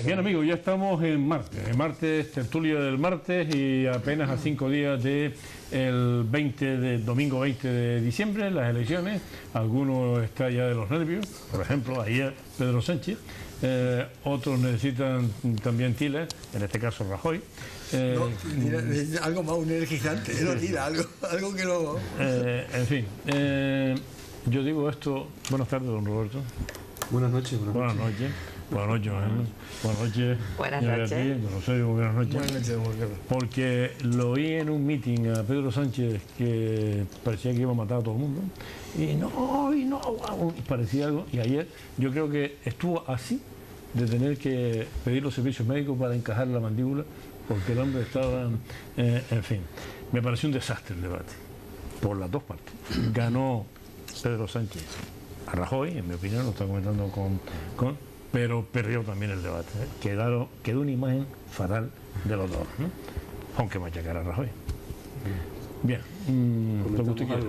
Bien, amigos, ya estamos en martes. En martes, tertulia del martes, y apenas a 5 días de el domingo 20 de diciembre, las elecciones. Algunos están ya de los nervios, por ejemplo, ayer Pedro Sánchez. Otros necesitan también tilas, en este caso Rajoy. Necesita algo más energizante, no tira, algo que lo... En fin, yo digo esto. Buenas tardes, don Roberto. Buenas noches. Buenas noches. Buenas noches, Manuel. Buenas noches. Buenas noches. Buenas noches. Porque lo oí en un meeting a Pedro Sánchez que parecía que iba a matar a todo el mundo. Y parecía algo. Y ayer yo creo que estuvo así de tener que pedir los servicios médicos para encajar la mandíbula, porque el hombre estaba... en fin, me pareció un desastre el debate, por las dos partes. Ganó Pedro Sánchez a Rajoy, en mi opinión, lo está comentando pero perdió también el debate. Quedó una imagen fatal de los dos, ¿no? Aunque machacara a Rajoy. Bien, lo que usted quiera.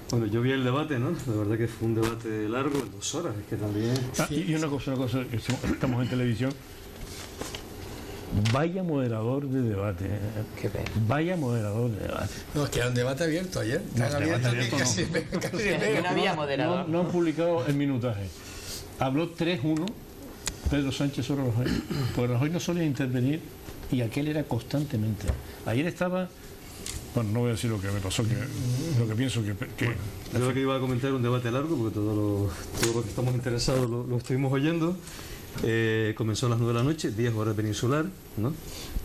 Bueno, yo vi el debate, ¿no? La verdad que fue un debate largo, 2 horas, es que también... Y una cosa, estamos en televisión. Vaya moderador de debate. Qué pena. Vaya moderador de debate. No, es que era un debate abierto ayer. No había moderador. No han publicado el minutaje. Habló 3-1 Pedro Sánchez sobre Rajoy. Porque Rajoy no solía intervenir y aquel era constantemente. Ayer estaba... Bueno, no voy a decir lo que me pasó, lo que pienso que... Bueno, yo lo que iba a comentar un debate largo, porque todos los que estamos interesados lo estuvimos oyendo. Comenzó a las 9 de la noche, 10 horas peninsular, ¿no?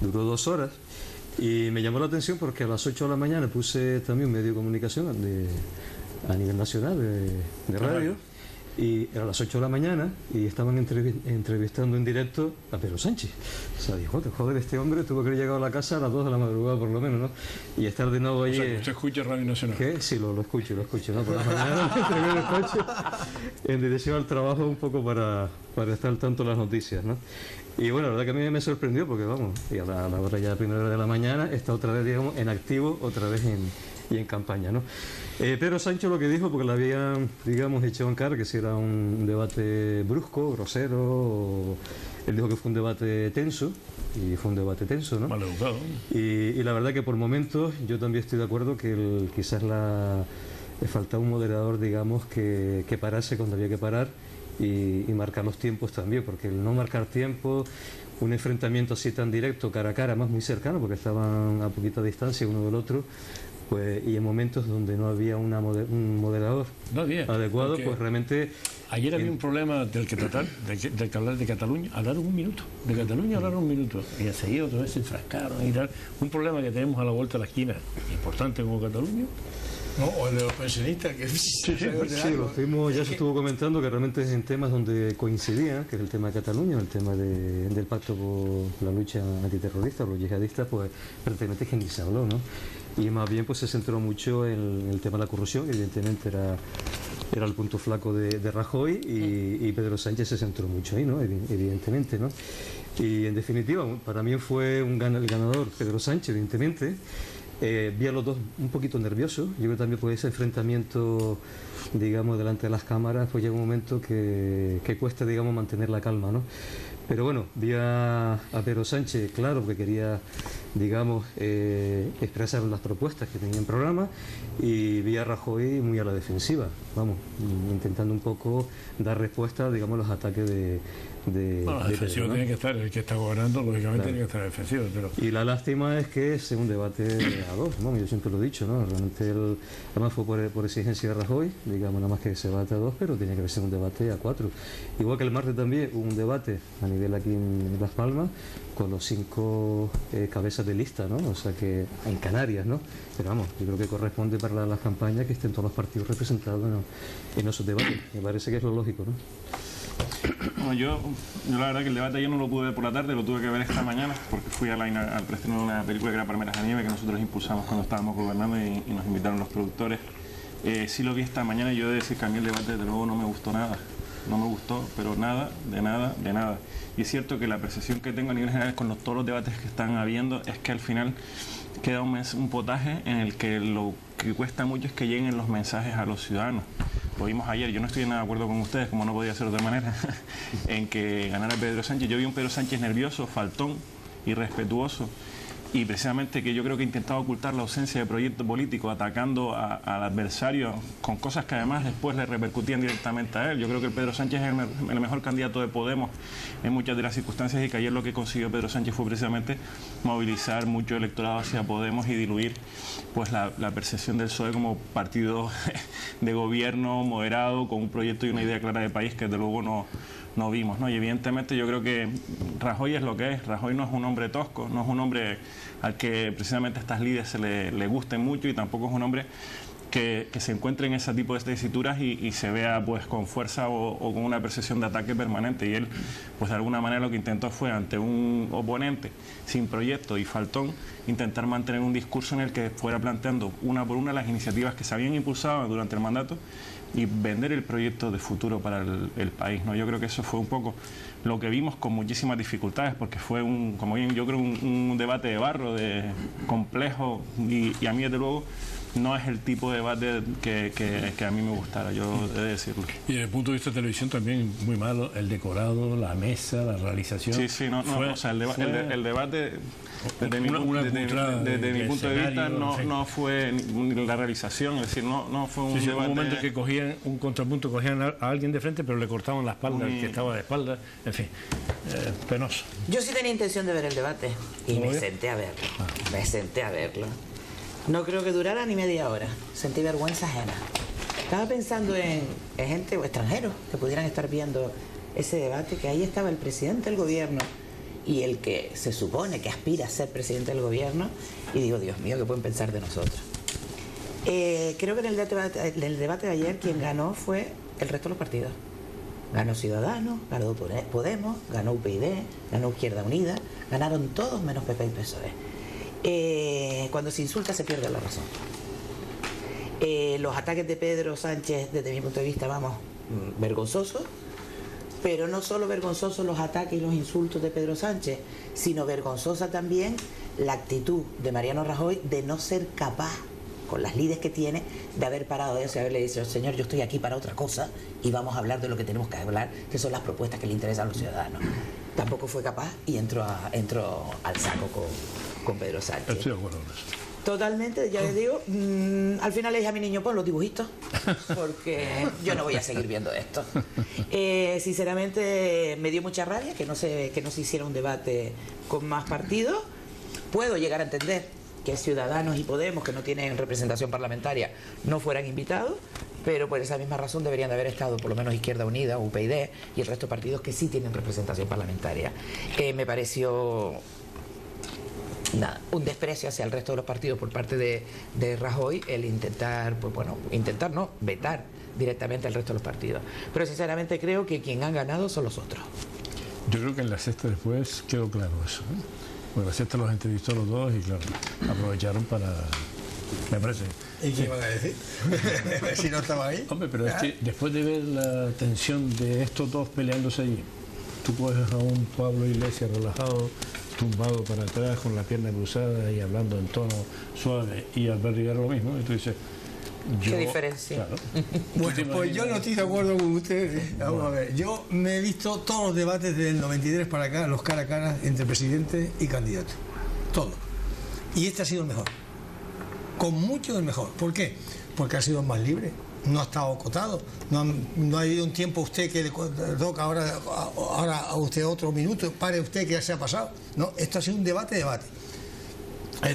Duró 2 horas. Y me llamó la atención porque a las 8 de la mañana puse también un medio de comunicación a nivel nacional de radio. Y era a las 8 de la mañana y estaban entrevistando en directo a Pedro Sánchez. O sea, dijo, joder, este hombre tuvo que haber llegado a la casa a las 2 de la madrugada por lo menos, ¿no? Y estar de nuevo ahí... O sea, ¿usted escucha Radio Nacional? ¿Qué? Sí, lo escucho, ¿no? Por la mañana en el coche, en dirección al trabajo, un poco para estar al tanto de las noticias, ¿no? Y bueno, la verdad que a mí me sorprendió porque, vamos, y a la hora ya primera hora de la mañana está otra vez, digamos, en activo, otra vez en campaña, ¿no? Pedro Sánchez lo que dijo, porque le habían, digamos, echado en cara que si era un debate brusco, grosero, él dijo que fue un debate tenso, y fue un debate tenso, ¿no? Mal educado. Y la verdad que por momentos yo también estoy de acuerdo que quizás le faltaba un moderador, digamos, que parase cuando había que parar y marcar los tiempos también, porque el no marcar tiempo, un enfrentamiento así tan directo, cara a cara, más muy cercano, porque estaban a poquita distancia uno del otro, pues, y en momentos donde no había un moderador adecuado, pues realmente... Ayer había un problema del que hablar de Cataluña. Hablaron un minuto. De Cataluña hablaron un minuto. Y enseguida otra vez se enfrascaron y tal. Un problema que tenemos a la vuelta de la esquina, importante como Cataluña. No, o el de los pensionistas, que sí, ya se estuvo comentando que realmente es en temas donde coincidían, que es el tema de Cataluña, el tema del pacto por la lucha antiterrorista, los yihadistas, pues prácticamente es que ni se habló, ¿no? Y más bien pues se centró mucho en el tema de la corrupción, que evidentemente era el punto flaco de Rajoy, y Pedro Sánchez se centró mucho ahí, ¿no? Evidentemente, ¿no? Y en definitiva, para mí fue el ganador Pedro Sánchez, evidentemente. Vi a los dos un poquito nerviosos. Yo creo que también por ese enfrentamiento, digamos, delante de las cámaras, pues llega un momento que cuesta, digamos, mantener la calma, ¿no? Pero bueno, vi a Pedro Sánchez, claro, que quería, digamos, expresar las propuestas que tenía en programa, y vi a Rajoy muy a la defensiva, vamos, intentando un poco dar respuesta, digamos, a los ataques de la defensiva, ¿no? Tiene que estar, el que está gobernando, lógicamente, tiene que estar defensivo. Pero... Y la lástima es que es un debate a dos, ¿no? Yo siempre lo he dicho, ¿no? Realmente además fue por exigencia de Rajoy, digamos, nada más que se debate a 2, pero tenía que ser un debate a 4. Igual que el martes también hubo un debate a nivel aquí en Las Palmas con los 5 cabezas de lista, ¿no? O sea que en Canarias, ¿no? Pero vamos, yo creo que corresponde para las campañas que estén todos los partidos representados en esos debates. Me parece que es lo lógico, ¿no? Bueno, yo la verdad que el debate ayer no lo pude ver por la tarde, lo tuve que ver esta mañana porque fui al preestreno de una película que era Palmeras de Nieve, que nosotros impulsamos cuando estábamos gobernando y nos invitaron los productores. Sí lo vi esta mañana y yo he de decir que a mí el debate desde luego no me gustó nada. No me gustó, pero nada, de nada, de nada. Y es cierto que la percepción que tengo a nivel general con todos los debates que están habiendo es que al final queda un potaje en el que lo que cuesta mucho es que lleguen los mensajes a los ciudadanos. lo vimos ayer, yo no estoy nada de acuerdo con ustedes, como no podía ser de otra manera, en que ganara Pedro Sánchez. Yo vi un Pedro Sánchez nervioso, faltón, irrespetuoso, y precisamente que yo creo que intentaba ocultar la ausencia de proyecto político, atacando al adversario con cosas que además después le repercutían directamente a él. Yo creo que el Pedro Sánchez es el mejor candidato de Podemos en muchas de las circunstancias, y que ayer lo que consiguió Pedro Sánchez fue precisamente movilizar mucho electorado hacia Podemos y diluir pues la percepción del PSOE como partido de gobierno moderado, con un proyecto y una idea clara de país que desde luego no vimos, ¿no? Y evidentemente yo creo que Rajoy es lo que es. Rajoy no es un hombre tosco, no es un hombre al que precisamente estas líderes le gusten mucho, y tampoco es un hombre que se encuentre en ese tipo de tesituras y se vea pues con fuerza o con una percepción de ataque permanente. Y él, pues de alguna manera lo que intentó fue, ante un oponente sin proyecto y faltón, intentar mantener un discurso en el que fuera planteando una por una las iniciativas que se habían impulsado durante el mandato y vender el proyecto de futuro para el país, ¿no? Yo creo que eso fue un poco lo que vimos, con muchísimas dificultades, porque fue como bien, yo creo, un debate de barro, de complejo, y a mí desde luego no es el tipo de debate que a mí me gustara, yo he de decirlo. Y desde el punto de vista de televisión también muy malo, el decorado, la mesa, la realización. Sí, o sea, el debate desde mi punto de vista no fue la realización, es decir, no fue un debate. Hubo un momento que cogían un contrapunto, cogían a alguien de frente, pero le cortaban la espalda al que estaba de espalda, en fin, penoso. Yo sí tenía intención de ver el debate y me senté a verlo. No creo que durara ni media hora. Sentí vergüenza ajena. Estaba pensando en gente o extranjeros que pudieran estar viendo ese debate, que ahí estaba el presidente del gobierno y el que se supone que aspira a ser presidente del gobierno, y digo, Dios mío, ¿qué pueden pensar de nosotros? Creo que en el debate de ayer quien ganó fue el resto de los partidos. Ganó Ciudadanos, ganó Podemos, ganó UPyD, ganó Izquierda Unida, ganaron todos menos PP y PSOE. Cuando se insulta se pierde la razón. Los ataques de Pedro Sánchez, desde mi punto de vista, vergonzosos, pero no solo vergonzosos los ataques y los insultos de Pedro Sánchez, sino vergonzosa también la actitud de Mariano Rajoy de no ser capaz, con las lides que tiene, de haber parado de eso y haberle dicho, señor, yo estoy aquí para otra cosa y vamos a hablar de lo que tenemos que hablar, que son las propuestas que le interesan a los ciudadanos. Tampoco fue capaz y entró al saco con Pedro Sánchez. Estoy de acuerdo con eso. Totalmente, ya les digo, al final le dije a mi niño, pon los dibujitos, porque yo no voy a seguir viendo esto. Sinceramente me dio mucha rabia que no se hiciera un debate con más partidos. Puedo llegar a entender que Ciudadanos y Podemos, que no tienen representación parlamentaria, no fueran invitados, pero por esa misma razón deberían de haber estado por lo menos Izquierda Unida, UPyD y el resto de partidos que sí tienen representación parlamentaria. Me pareció un desprecio hacia el resto de los partidos por parte de Rajoy el intentar, vetar directamente al resto de los partidos. Pero sinceramente creo que quien han ganado son los otros. Yo creo que en la sexta después quedó claro eso, ¿eh? Bueno, la sexta los entrevistó a los dos y claro, aprovecharon para... Me parece. ¿Y qué iban a decir? Si no estaba ahí. Hombre, pero es que después de ver la tensión de estos dos peleándose allí, tú coges a un Pablo Iglesias relajado, tumbado para atrás, con la pierna cruzada y hablando en tono suave, y Albert Rivera lo mismo, y tú dices... ¿Qué diferencia? Claro. Bueno, pues yo no estoy de acuerdo con ustedes. Vamos a ver, yo me he visto todos los debates del 93 para acá, los cara a cara entre presidente y candidato. Todos. Y este ha sido el mejor. Con mucho el mejor. ¿Por qué? Porque ha sido más libre. No ha estado acotado. No ha habido un tiempo a usted que le toca ahora a usted otro minuto, pare usted que ya se ha pasado. No, esto ha sido un debate.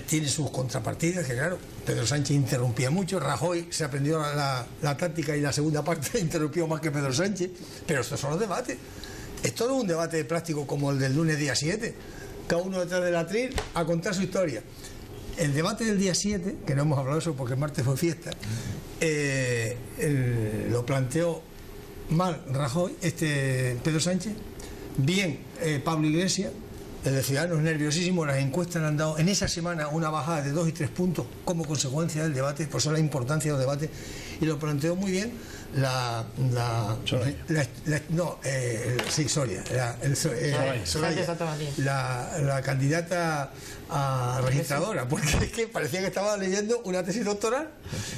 Tiene sus contrapartidas, que claro, Pedro Sánchez interrumpía mucho, Rajoy se aprendió la táctica y la segunda parte interrumpió más que Pedro Sánchez, pero estos son los debates. Esto no es un debate práctico como el del lunes día 7, cada uno detrás del atril a contar su historia. El debate del día 7, que no hemos hablado de eso porque el martes fue fiesta, lo planteó mal Rajoy, Pedro Sánchez, bien Pablo Iglesias. El de Ciudadanos nerviosísimo, las encuestas le han dado en esa semana una bajada de 2 y 3 puntos como consecuencia del debate, por eso la importancia del debate, y lo planteó muy bien la candidata a registradora, porque es que parecía que estaba leyendo una tesis doctoral,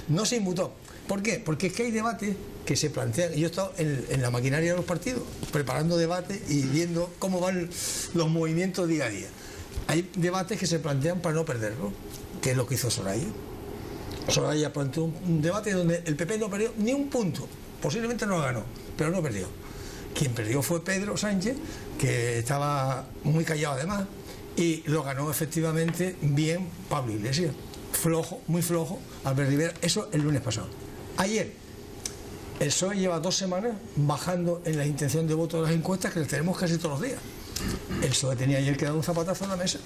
no se inmutó. ¿Por qué? Porque es que hay debates que se plantean. Yo he estado en la maquinaria de los partidos, preparando debates y viendo cómo van los movimientos día a día. Hay debates que se plantean para no perderlo, que es lo que hizo Soraya. Soraya planteó un debate donde el PP no perdió ni un punto, posiblemente no ganó, pero no perdió. Quien perdió fue Pedro Sánchez, que estaba muy callado además, y lo ganó efectivamente bien Pablo Iglesias. Flojo, muy flojo, Albert Rivera, eso el lunes pasado. Ayer, el PSOE lleva 2 semanas bajando en la intención de voto de las encuestas, que las tenemos casi todos los días. El PSOE tenía ayer que dar un zapatazo en la mesa.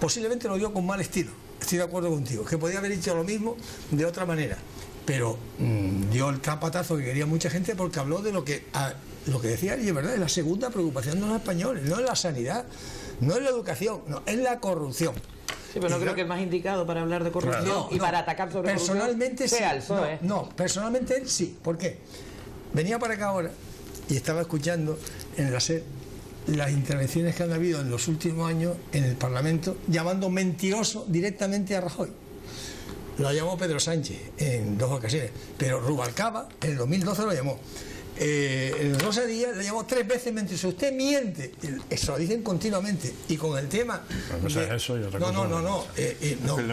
Posiblemente lo dio con mal estilo, estoy de acuerdo contigo, que podía haber dicho lo mismo de otra manera, pero dio el zapatazo que quería mucha gente porque habló de lo que decía, y es verdad, es la segunda preocupación de los españoles, no es la sanidad, no es la educación, no, es la corrupción. Sí, pero no creo que es más indicado para hablar de corrupción y para atacar sobre personalmente corrupción. Sí, Sea el PSOE. no, personalmente él sí. ¿Por qué? Venía para acá ahora y estaba escuchando en la SER las intervenciones que han habido en los últimos años en el Parlamento, llamando mentiroso directamente a Rajoy. Lo llamó Pedro Sánchez en 2 ocasiones, pero Rubalcaba en el 2012 lo llamó. Rosa Díaz le llamó 3 veces mentiroso. Usted miente. Eso lo dicen continuamente. Y con el tema. No.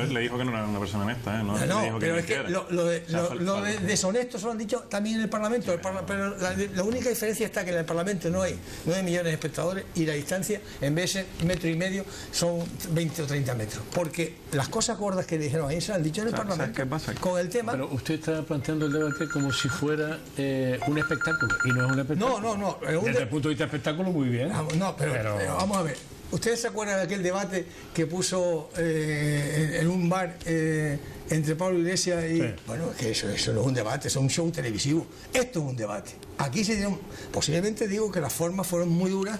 Le dijo que no era una persona honesta, ¿eh? No, pero es que lo de deshonesto se lo han dicho también en el Parlamento. Pero la única diferencia está que en el Parlamento no hay 9 millones de espectadores y la distancia, en vez de 1,5 metros, son 20 o 30 metros. Porque las cosas gordas que dijeron ahí se las han dicho en el Parlamento. ¿Qué pasa? Con el tema. Pero usted está planteando el debate como si fuera un espectáculo. Y no es un espectáculo. No. Desde el punto de vista espectáculo, muy bien. No, pero vamos a ver. ¿Ustedes se acuerdan de aquel debate que puso en un bar entre Pablo Iglesias y... Sí. Bueno, es que eso no es un debate, es un show televisivo. Esto es un debate. Aquí se dieron... Posiblemente digo que las formas fueron muy duras,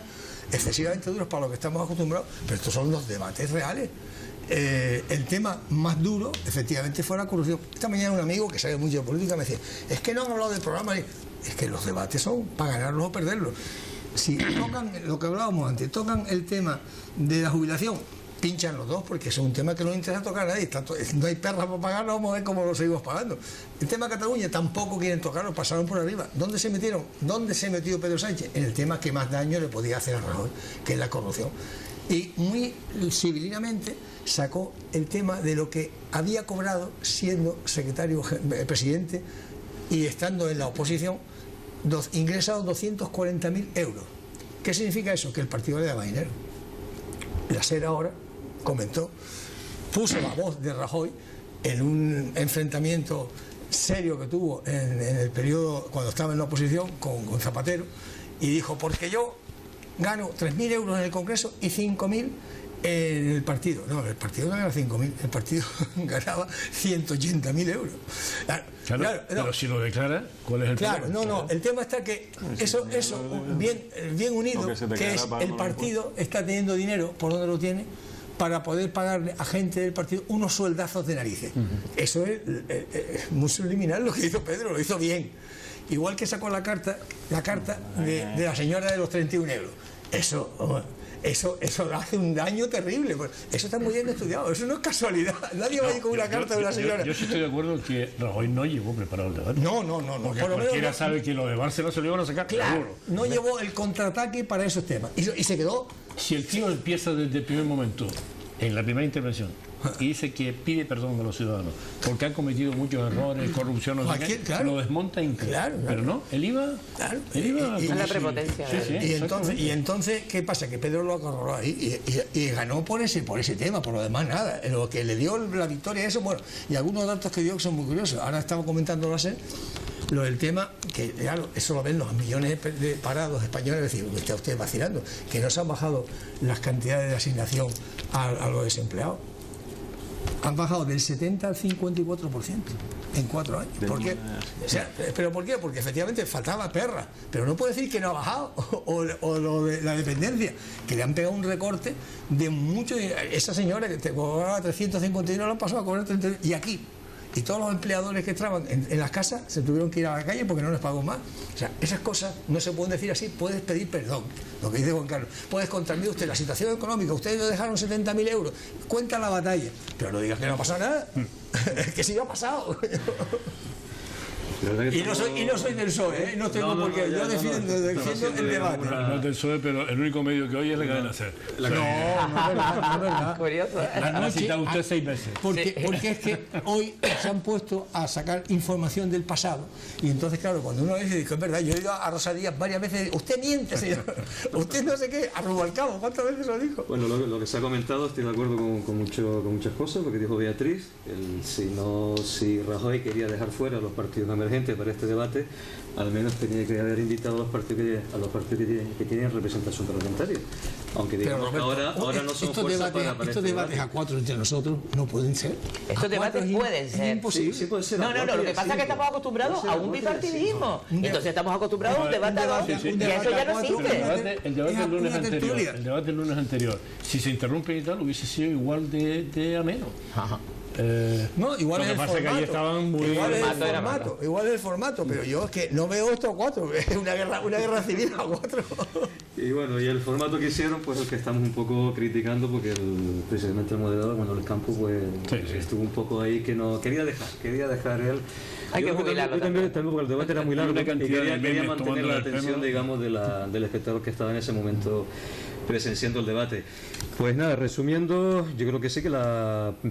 excesivamente duras para lo que estamos acostumbrados, pero estos son los debates reales. El tema más duro, efectivamente, fue la corrupción. Esta mañana un amigo que sabe mucho de política me decía, es que no han hablado del programa. Es que los debates son para ganarlos o perderlos. Si tocan lo que hablábamos antes, tocan el tema de la jubilación, pinchan los dos porque es un tema que no interesa tocar a nadie. No hay perras para pagarlo, vamos a ver cómo lo seguimos pagando. El tema de Cataluña tampoco quieren tocarlo, pasaron por arriba. ¿Dónde se metieron? ¿Dónde se metió Pedro Sánchez? En el tema que más daño le podía hacer a Rajoy, que es la corrupción. Y muy civilinamente sacó el tema de lo que había cobrado siendo presidente y estando en la oposición, ingresados 240.000 euros. ¿Qué significa eso? Que el partido le daba dinero. La SER ahora comentó, puso la voz de Rajoy en un enfrentamiento serio que tuvo en el periodo cuando estaba en la oposición con Zapatero, y dijo, porque yo gano 3.000 euros en el Congreso y 5.000 en el partido. No, el partido no ganaba 5.000, el partido ganaba 180.000 euros. Claro, pero si lo declara, ¿cuál es el problema? No, el tema está que eso bien unido, que es el partido está teniendo dinero, ¿por dónde lo tiene? Para poder pagarle a gente del partido unos sueldazos de narices. Eso es muy subliminal lo que hizo Pedro, lo hizo bien. Igual que sacó la carta de la señora de los 31 euros. Eso hace un daño terrible. Eso está muy bien estudiado, eso no es casualidad. Nadie va a ir con una carta de una señora. Yo sí estoy de acuerdo que Rajoy no llevó preparado el debate. No. Porque cualquiera sabe que lo de Barcelona se lo iban a sacar. Claro, seguro. no llevó el contraataque para esos temas. Y se quedó. Si el tío empieza desde el primer momento, en la primera intervención, y dice que pide perdón a los ciudadanos porque han cometido muchos errores, corrupción, no sé qué, claro, lo desmonta incluso. Claro. Pero no, él iba y la prepotencia. Sí, y entonces, ¿qué pasa? Que Pedro lo acorraló ahí y ganó por ese tema, por lo demás nada. Lo que le dio la victoria, eso, bueno, y algunos datos que dio que son muy curiosos. Ahora estamos comentando lo del tema, que claro, eso lo ven los millones de parados españoles, decir, está usted vacilando, que no se han bajado las cantidades de asignación a los desempleados. Han bajado del 70 al 54% en 4 años. ¿Por qué? ¿Pero por qué? Porque efectivamente faltaba perra. Pero no puede decir que no ha bajado. O lo de la dependencia, que le han pegado un recorte de mucho. Esa señora que te cobraba 351 lo han pasado a cobrar 31. Y aquí. Y todos los empleadores que estaban en las casas se tuvieron que ir a la calle porque no les pagó más. O sea, esas cosas no se pueden decir así. Puedes pedir perdón, lo que dice Juan Carlos. Puedes contar, mire usted, la situación económica, ustedes nos dejaron 70.000 euros, cuenta la batalla. Pero no digas que no ha pasado nada. Que sí ha pasado. Y no soy del PSOE, no tengo por qué. Yo defiendo el debate. No del PSOE, pero el único medio que oye es la cadena SER. No es verdad. Curioso, ¿eh? La ha citado usted 6 veces. Porque es que hoy se han puesto a sacar información del pasado y entonces claro, cuando uno dice, es verdad, yo he ido a Rosa Díaz varias veces, usted miente, señor, usted no sé qué, a Rubalcaba, ¿cuántas veces lo dijo? Bueno, lo que se ha comentado, estoy de acuerdo con muchas cosas, porque dijo Beatriz, si Rajoy quería dejar fuera a los partidos emergentes para este debate, al menos tenía que haber invitado a los partidos que tienen representación parlamentaria. Aunque digamos que ahora no son fuerzas para estos este debates debate. a 4 entre nosotros no pueden ser. Estos debates pueden ser. Sí, puede ser. No, lo que pasa es que estamos acostumbrados a un bipartidismo. Entonces estamos acostumbrados a un debate a dos. Y eso ya no existe. El debate del lunes anterior, si se interrumpe y tal, hubiese sido igual de ameno. No, igual Lo es que el pasa es que ahí formato. estaban muy... Igual es el formato, pero yo es que no veo esto a 4, es una guerra civil a 4. Y bueno, y el formato que hicieron, pues el que estamos un poco criticando, porque precisamente el moderador, bueno, el campo, pues estuvo un poco ahí que no quería dejar él. Hay que jubilarlo también porque el debate era muy largo y quería memes mantener la tomando el atención, pelo. digamos, del espectador que estaba en ese momento presenciando el debate. Pues nada, resumiendo, yo creo que sí que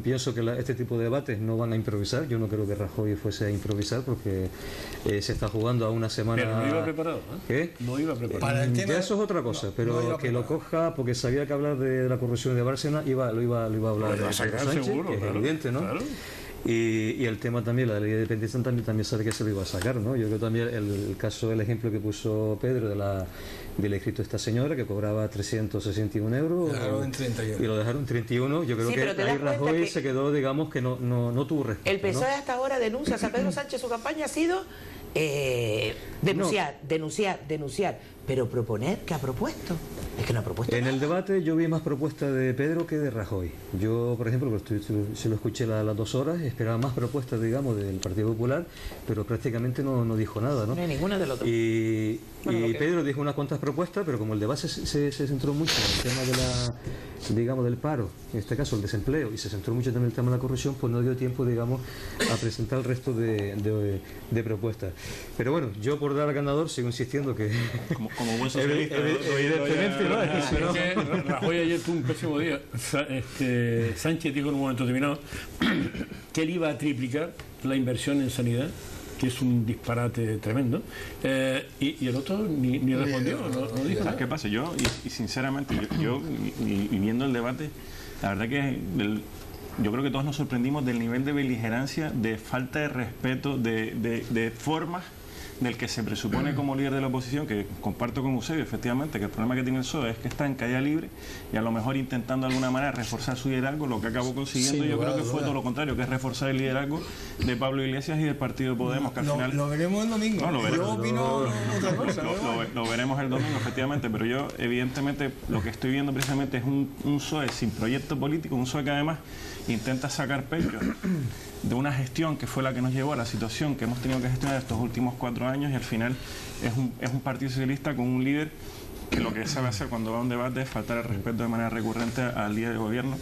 pienso que este tipo de debates no van a improvisar. Yo no creo que Rajoy fuese a improvisar porque se está jugando a una semana. Pero no iba preparado, ¿eh? ¿Qué? No iba preparado. Para el tema, ya eso es otra cosa, pero iba que lo coja porque sabía que hablar de la corrupción de Bárcena lo iba a hablar Lo iba a de sacar Sánchez, seguro, que es claro, evidente, ¿no? claro. Y el tema también, la ley de dependencia también sabe que se lo iba a sacar, ¿no? Yo creo también el ejemplo que puso Pedro del escrito de esta señora que cobraba 361 euros dejaron en 31. y lo dejaron en 31. Yo creo Sí, pero que te ahí das cuenta Rajoy que se quedó, digamos, que no tuvo respeto. El PSOE ¿no? hasta ahora denuncia, o sea, Pedro Sánchez, su campaña ha sido denunciar, pero proponer, ¿qué ha propuesto? Es que no ha propuesto En nada. el debate yo vi más propuestas de Pedro que de Rajoy. Yo, por ejemplo, se lo escuché las 2 horas, esperaba más propuestas, digamos, del Partido Popular, pero prácticamente no dijo nada, ¿no? No hay ninguna del otro. Y Bueno, lo que- Pedro dijo unas cuantas propuestas, pero como el debate se centró mucho en el tema digamos, del paro, en este caso el desempleo, y se centró mucho también en el tema de la corrupción, pues no dio tiempo, digamos, a presentar el resto de propuestas. Pero bueno, yo por dar al ganador sigo insistiendo que Como buen socialista. evidentemente, ¿no? Es que Rajoy ayer tuvo un pésimo día. Sánchez dijo en un momento determinado que él iba a triplicar la inversión en sanidad, que es un disparate tremendo, y el otro ni respondió, no dijo ¿Sabes nada. qué pasa? Yo, y sinceramente, y viendo el debate, la verdad que yo creo que todos nos sorprendimos del nivel de beligerancia, de falta de respeto, de formas del que se presupone como líder de la oposición, que comparto con Eusebio, efectivamente, que el problema que tiene el PSOE es que está en caída libre y a lo mejor intentando de alguna manera reforzar su liderazgo, lo que acabó consiguiendo yo creo que fue todo lo contrario, que es reforzar el liderazgo de Pablo Iglesias y del partido Podemos, que al final... Lo veremos el domingo. No, lo veremos. Yo opino otra cosa. Lo veremos el domingo, efectivamente, pero yo, evidentemente, lo que estoy viendo precisamente es un PSOE sin proyecto político, un PSOE que además intenta sacar pecho de una gestión que fue la que nos llevó a la situación que hemos tenido que gestionar estos últimos 4 años y al final es un partido socialista con un líder que lo que sabe hacer cuando va a un debate es faltar el respeto de manera recurrente al líder de gobierno,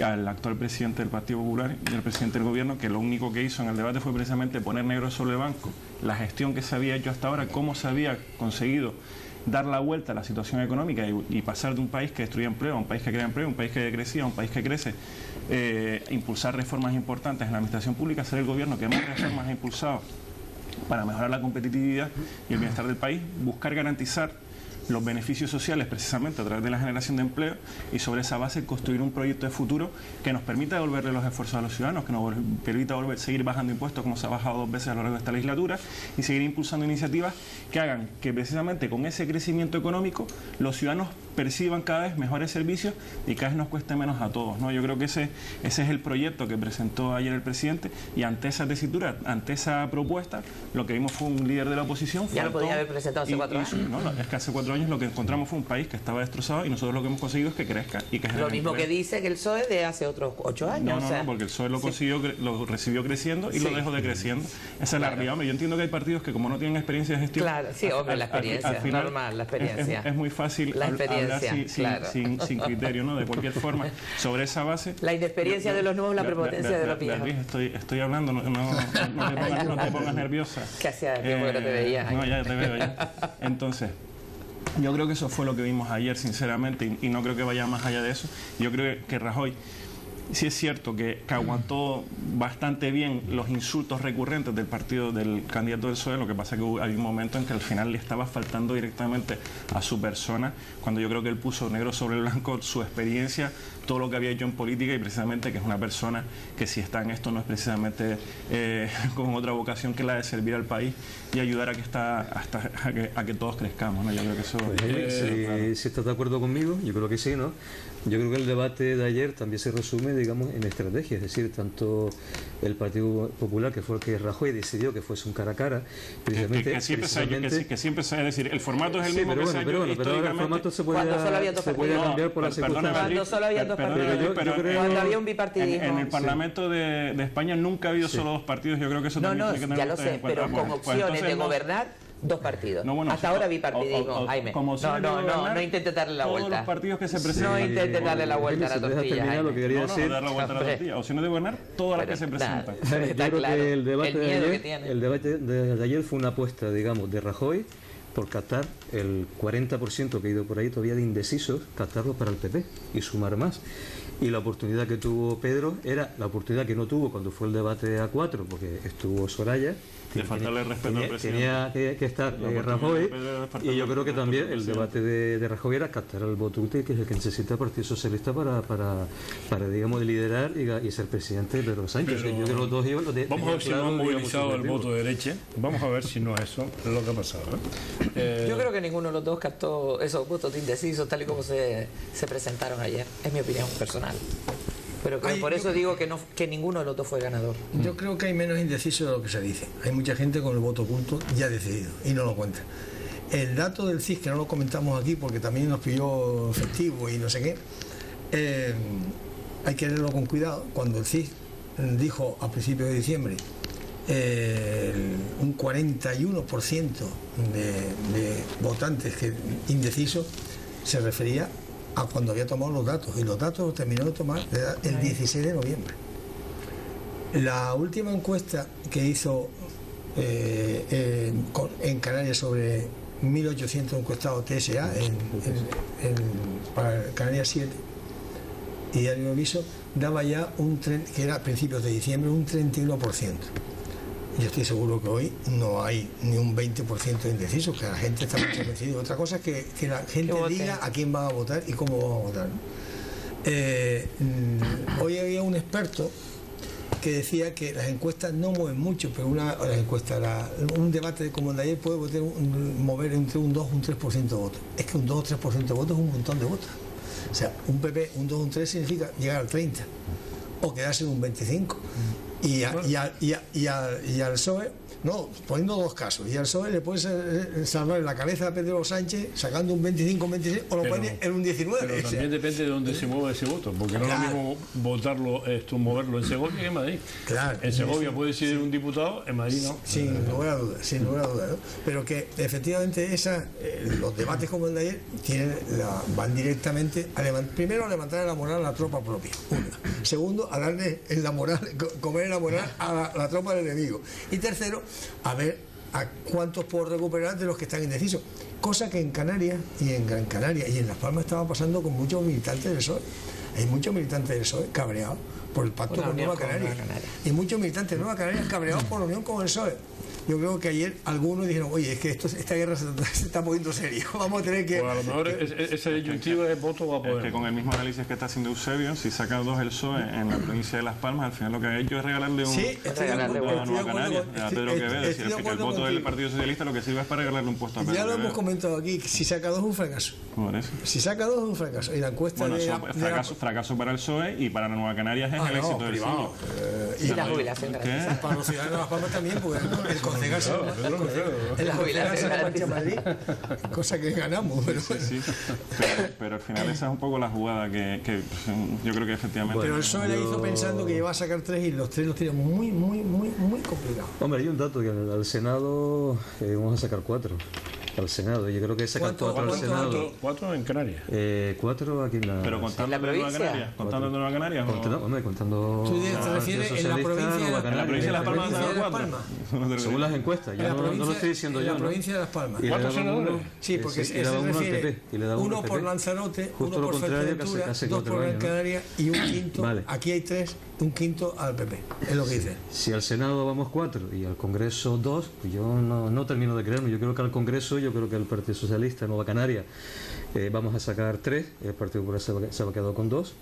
al actual presidente del Partido Popular y al presidente del gobierno, que lo único que hizo en el debate fue precisamente poner negro sobre el blanco la gestión que se había hecho hasta ahora, cómo se había conseguido dar la vuelta a la situación económica y pasar de un país que destruía empleo a un país que crea empleo, un país que decrecía, a un país que crece, impulsar reformas importantes en la administración pública, ser el gobierno que más reformas ha impulsado para mejorar la competitividad y el bienestar del país, buscar garantizar los beneficios sociales precisamente a través de la generación de empleo y sobre esa base construir un proyecto de futuro que nos permita devolverle los esfuerzos a los ciudadanos, que nos permita seguir bajando impuestos como se ha bajado 2 veces a lo largo de esta legislatura y seguir impulsando iniciativas que hagan que precisamente con ese crecimiento económico los ciudadanos perciban cada vez mejores servicios y cada vez nos cueste menos a todos, ¿no? Yo creo que ese es el proyecto que presentó ayer el presidente y ante esa tesitura, ante esa propuesta, lo que vimos fue un líder de la oposición. Ya lo podía haber presentado hace 4 años. No, es que hace 4 años lo que encontramos fue un país que estaba destrozado y nosotros lo que hemos conseguido es que crezca y que genere Lo mismo empleo. que dice que el PSOE de hace otros 8 años. No, porque el PSOE lo consiguió, lo recibió creciendo y lo dejó decreciendo. Esa es la realidad. Hombre, yo entiendo que hay partidos que como no tienen experiencia de gestión... Claro, sí, hombre, la experiencia, al final normal, la experiencia. Es muy fácil La experiencia. así claro. sin criterio, ¿no? De cualquier forma, sobre esa base... La inexperiencia de los nuevos, la prepotencia de los viejos. Estoy hablando, no te pongas nerviosa. Que hacía tiempo que no te veía. No, ya te veo ya. Entonces, yo creo que eso fue lo que vimos ayer, sinceramente, y no creo que vaya más allá de eso. Yo creo que Rajoy sí es cierto que aguantó bastante bien los insultos recurrentes del candidato del PSOE. Lo que pasa es que hay un momento en que al final le estaba faltando directamente a su persona, cuando yo creo que él puso negro sobre blanco su experiencia, todo lo que había hecho en política, y precisamente que es una persona que, si está en esto, no es precisamente con otra vocación que la de servir al país y ayudar a que todos crezcamos, ¿no? Yo creo que eso... si estás de acuerdo conmigo, yo creo que sí, ¿no? Yo creo que el debate de ayer también se resume, digamos, en estrategia, es decir, tanto el Partido Popular, que fue el que Rajoy decidió que fuese un cara a cara, precisamente... Que siempre es decir, el formato es el mismo, pero ahora el formato se puede cambiar por las circunstancias. Cuando solo había dos partidos, cuando había un bipartidismo. En el Parlamento de España nunca ha habido solo dos partidos. Yo creo que eso también hay que tenerlo ya lo sé, pero con opciones de gobernar, dos partidos. Hasta ahora bipartidismo, Jaime. No intentes darle la vuelta. Todos los partidos que se presentan. No intentes darle la vuelta a la tortilla, Jaime. Lo que quería decir. No, dar la vuelta a la tortilla. Opciones de gobernar, todas las que se presentan. Yo creo que el debate de ayer fue una apuesta, digamos, de Rajoy por captar el 40% que ha ido por ahí todavía de indecisos, captarlos para el PP y sumar más. Y la oportunidad que tuvo Pedro era la oportunidad que no tuvo cuando fue el debate A4, porque estuvo Soraya. De faltarle respeto al presidente. Tenía que estar Rajoy, y yo creo que también el debate de Rajoy era captar al voto útil, que es el que necesita el Partido Socialista para digamos, liderar y ser presidente de Pedro Sánchez. Pero, yo creo los dos vamos a ver si no han movilizado el voto de derecha. Vamos a ver si no es eso lo que ha pasado. Yo creo que ninguno de los dos captó esos votos indecisos tal y como se presentaron ayer. Es mi opinión personal. Pero por eso digo que ninguno de los dos fue ganador. Yo creo que hay menos indecisos de lo que se dice. Hay mucha gente con el voto oculto ya decidido y no lo cuenta. El dato del CIS, que no lo comentamos aquí porque también nos pilló festivo y no sé qué, hay que leerlo con cuidado. Cuando el CIS dijo a principios de diciembre un 41% de votantes indecisos, se refería a cuando había tomado los datos, y los datos los terminó de tomar el 16 de noviembre. La última encuesta que hizo en Canarias sobre 1.800 encuestados TSA para Canarias 7 y Diario Aviso, daba ya que era a principios de diciembre un 31%. Yo estoy seguro que hoy no hay ni un 20% de indecisos, que la gente está muy convencida. Otra cosa es que la gente diga a quién va a votar y cómo va a votar. Hoy había un experto que decía que las encuestas no mueven mucho, pero un debate como el de ayer puede mover entre un 2 y un 3% de votos. Es que un 2 o 3% de votos es un montón de votos. O sea, un PP, un 2 o un 3 significa llegar al 30 o quedarse en un 25. Y al PSOE, no, poniendo dos casos, y al PSOE le puede salvar la cabeza a Pedro Sánchez sacando un 25, un 26, o lo pone en un 19. Pero también depende de dónde se mueva ese voto, porque no es lo mismo moverlo en Segovia que en Madrid. Claro, en Segovia puede ser un diputado, en Madrid no. Sin lugar a dudas, ¿no? Pero que efectivamente los debates como el de ayer van directamente primero a levantar la moral a la tropa propia, segundo, a darle comer la moral a la tropa del enemigo, y tercero, a ver a cuántos puedo recuperar de los que están indecisos, cosa que en Canarias y en Gran Canaria y en Las Palmas estaba pasando con muchos militantes del PSOE. Hay muchos militantes del PSOE cabreados por el pacto con Nueva Canarias, y muchos militantes de Nueva Canarias cabreados por la unión con el PSOE. Yo creo que ayer algunos dijeron, oye, es que esta guerra se está poniendo serio, vamos a tener que... Pues a lo mejor esa disyuntiva de voto va a poder... Es que con el mismo análisis que está haciendo Eusebio, si saca 2 el PSOE en la provincia de Las Palmas, al final lo que ha hecho es regalarle un puesto a Nueva Canarias, a Pedro Quevedo. Es decir, que el voto del Partido Socialista lo que sirve es para regalarle un puesto a Pedro Quevedo. Ya lo hemos comentado aquí, si saca 2 es un fracaso. Si saca 2 es un fracaso. Y la encuesta fracaso para el PSOE, y para Nueva Canarias es el éxito del siglo. Y la jubilación garantizada. Para los ciudadanos de Las Palmas también, porque el concejal en la jubilación Madrid, cosa que ganamos, pero sí. Pero al final esa es un poco la jugada que yo creo que efectivamente... Pero el PSOE le hizo pensando que iba a sacar 3 y los 3 los tenía muy complicados. Hombre, hay un dato que al Senado vamos a sacar 4. al Senado. Yo creo que sacan 4 al Senado. 4 en Canarias. 4 aquí en la... Pero contando ¿En la Nueva provincia? Canarias. Contando Nueva Canarias. Contando... ¿Tú te refieres en la provincia de En la provincia de Las Palmas de Las de Palmas? Según las encuestas, yo no lo estoy diciendo en yo. la provincia de Las Palmas. Y le 4 daban senadores. uno- Sí, porque sí, se le daban uno al refiere PP, y le daban uno al por PP. Lanzarote, Justo uno lo por contrario, Fuerteventura, casi 2 4 por Gran años. Canaria y un quinto. Vale. Aquí hay 3, un quinto al PP. Es lo que dice. Si al Senado vamos 4 y al Congreso 2, pues yo no termino de creerme. Yo creo que al Congreso, yo creo que el Partido Socialista, Nueva Canaria, vamos a sacar 3, el Partido Popular se va a quedar con 2.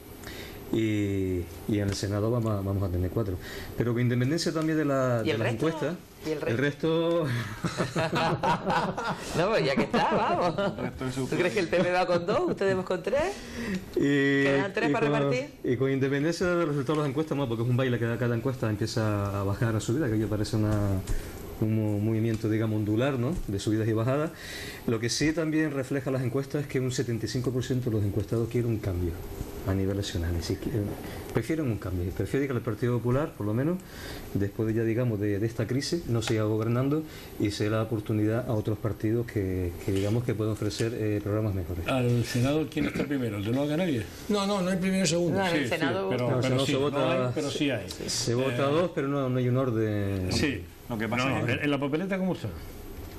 Y en el Senado vamos a tener 4. Pero con independencia también de, ¿Y el las resto? encuestas, ¿Y el resto? el resto No, pues ya que está, vamos. resto de su- ¿Tú crees que el PP va con 2, ustedes van con 3? ¿Quedan 3 para repartir? Y con independencia de los resultados de las encuestas, porque es un baile que cada encuesta empieza a bajar, a subir, que yo parece un movimiento, digamos, ondular, ¿no?, de subidas y bajadas. Lo que sí también refleja las encuestas es que un 75% de los encuestados quieren un cambio a nivel nacional. Es decir, prefieren un cambio. Prefieren que el Partido Popular, por lo menos, después de, ya digamos, de esta crisis, no siga gobernando y se dé la oportunidad a otros partidos que digamos que pueden ofrecer programas mejores. ¿Al Senado quién está primero? ¿El de Nueva Canarias? No, no hay primero y segundo. No, en el Senado... pero, No, pero no sí, se vota- no hay, pero sí hay. Se vota 2, pero no hay un orden. Sí. Lo que pasa No, es que- en la papeleta, ¿cómo está?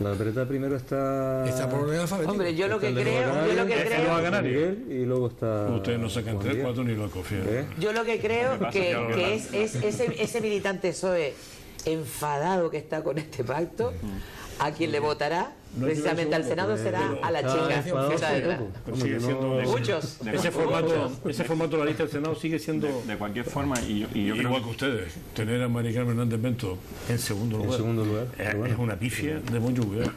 La papeleta primero está... Está por orden alfabético. Hombre, yo lo que está el de creo, Nueva yo lo que Canaria, Nueva creo, Canaria. Miguel, y luego está... Ustedes no sacan Juan 3, Díaz. 4 ni lo confían. ¿Eh? yo lo que creo pasa que, es que es ese militante PSOE enfadado que está con este pacto, a quien le votará No hay precisamente al Senado será a la chica. enfadado Esa es hace la- poco. Pero Vamos, sigue que siendo no- Muchos. ese formato de la lista del Senado sigue siendo de cualquier forma, y yo creo igual que ustedes. Tener a María Carmen Hernández Bento en segundo lugar, segundo lugar, pero bueno. es una pifia de mucho cuidado.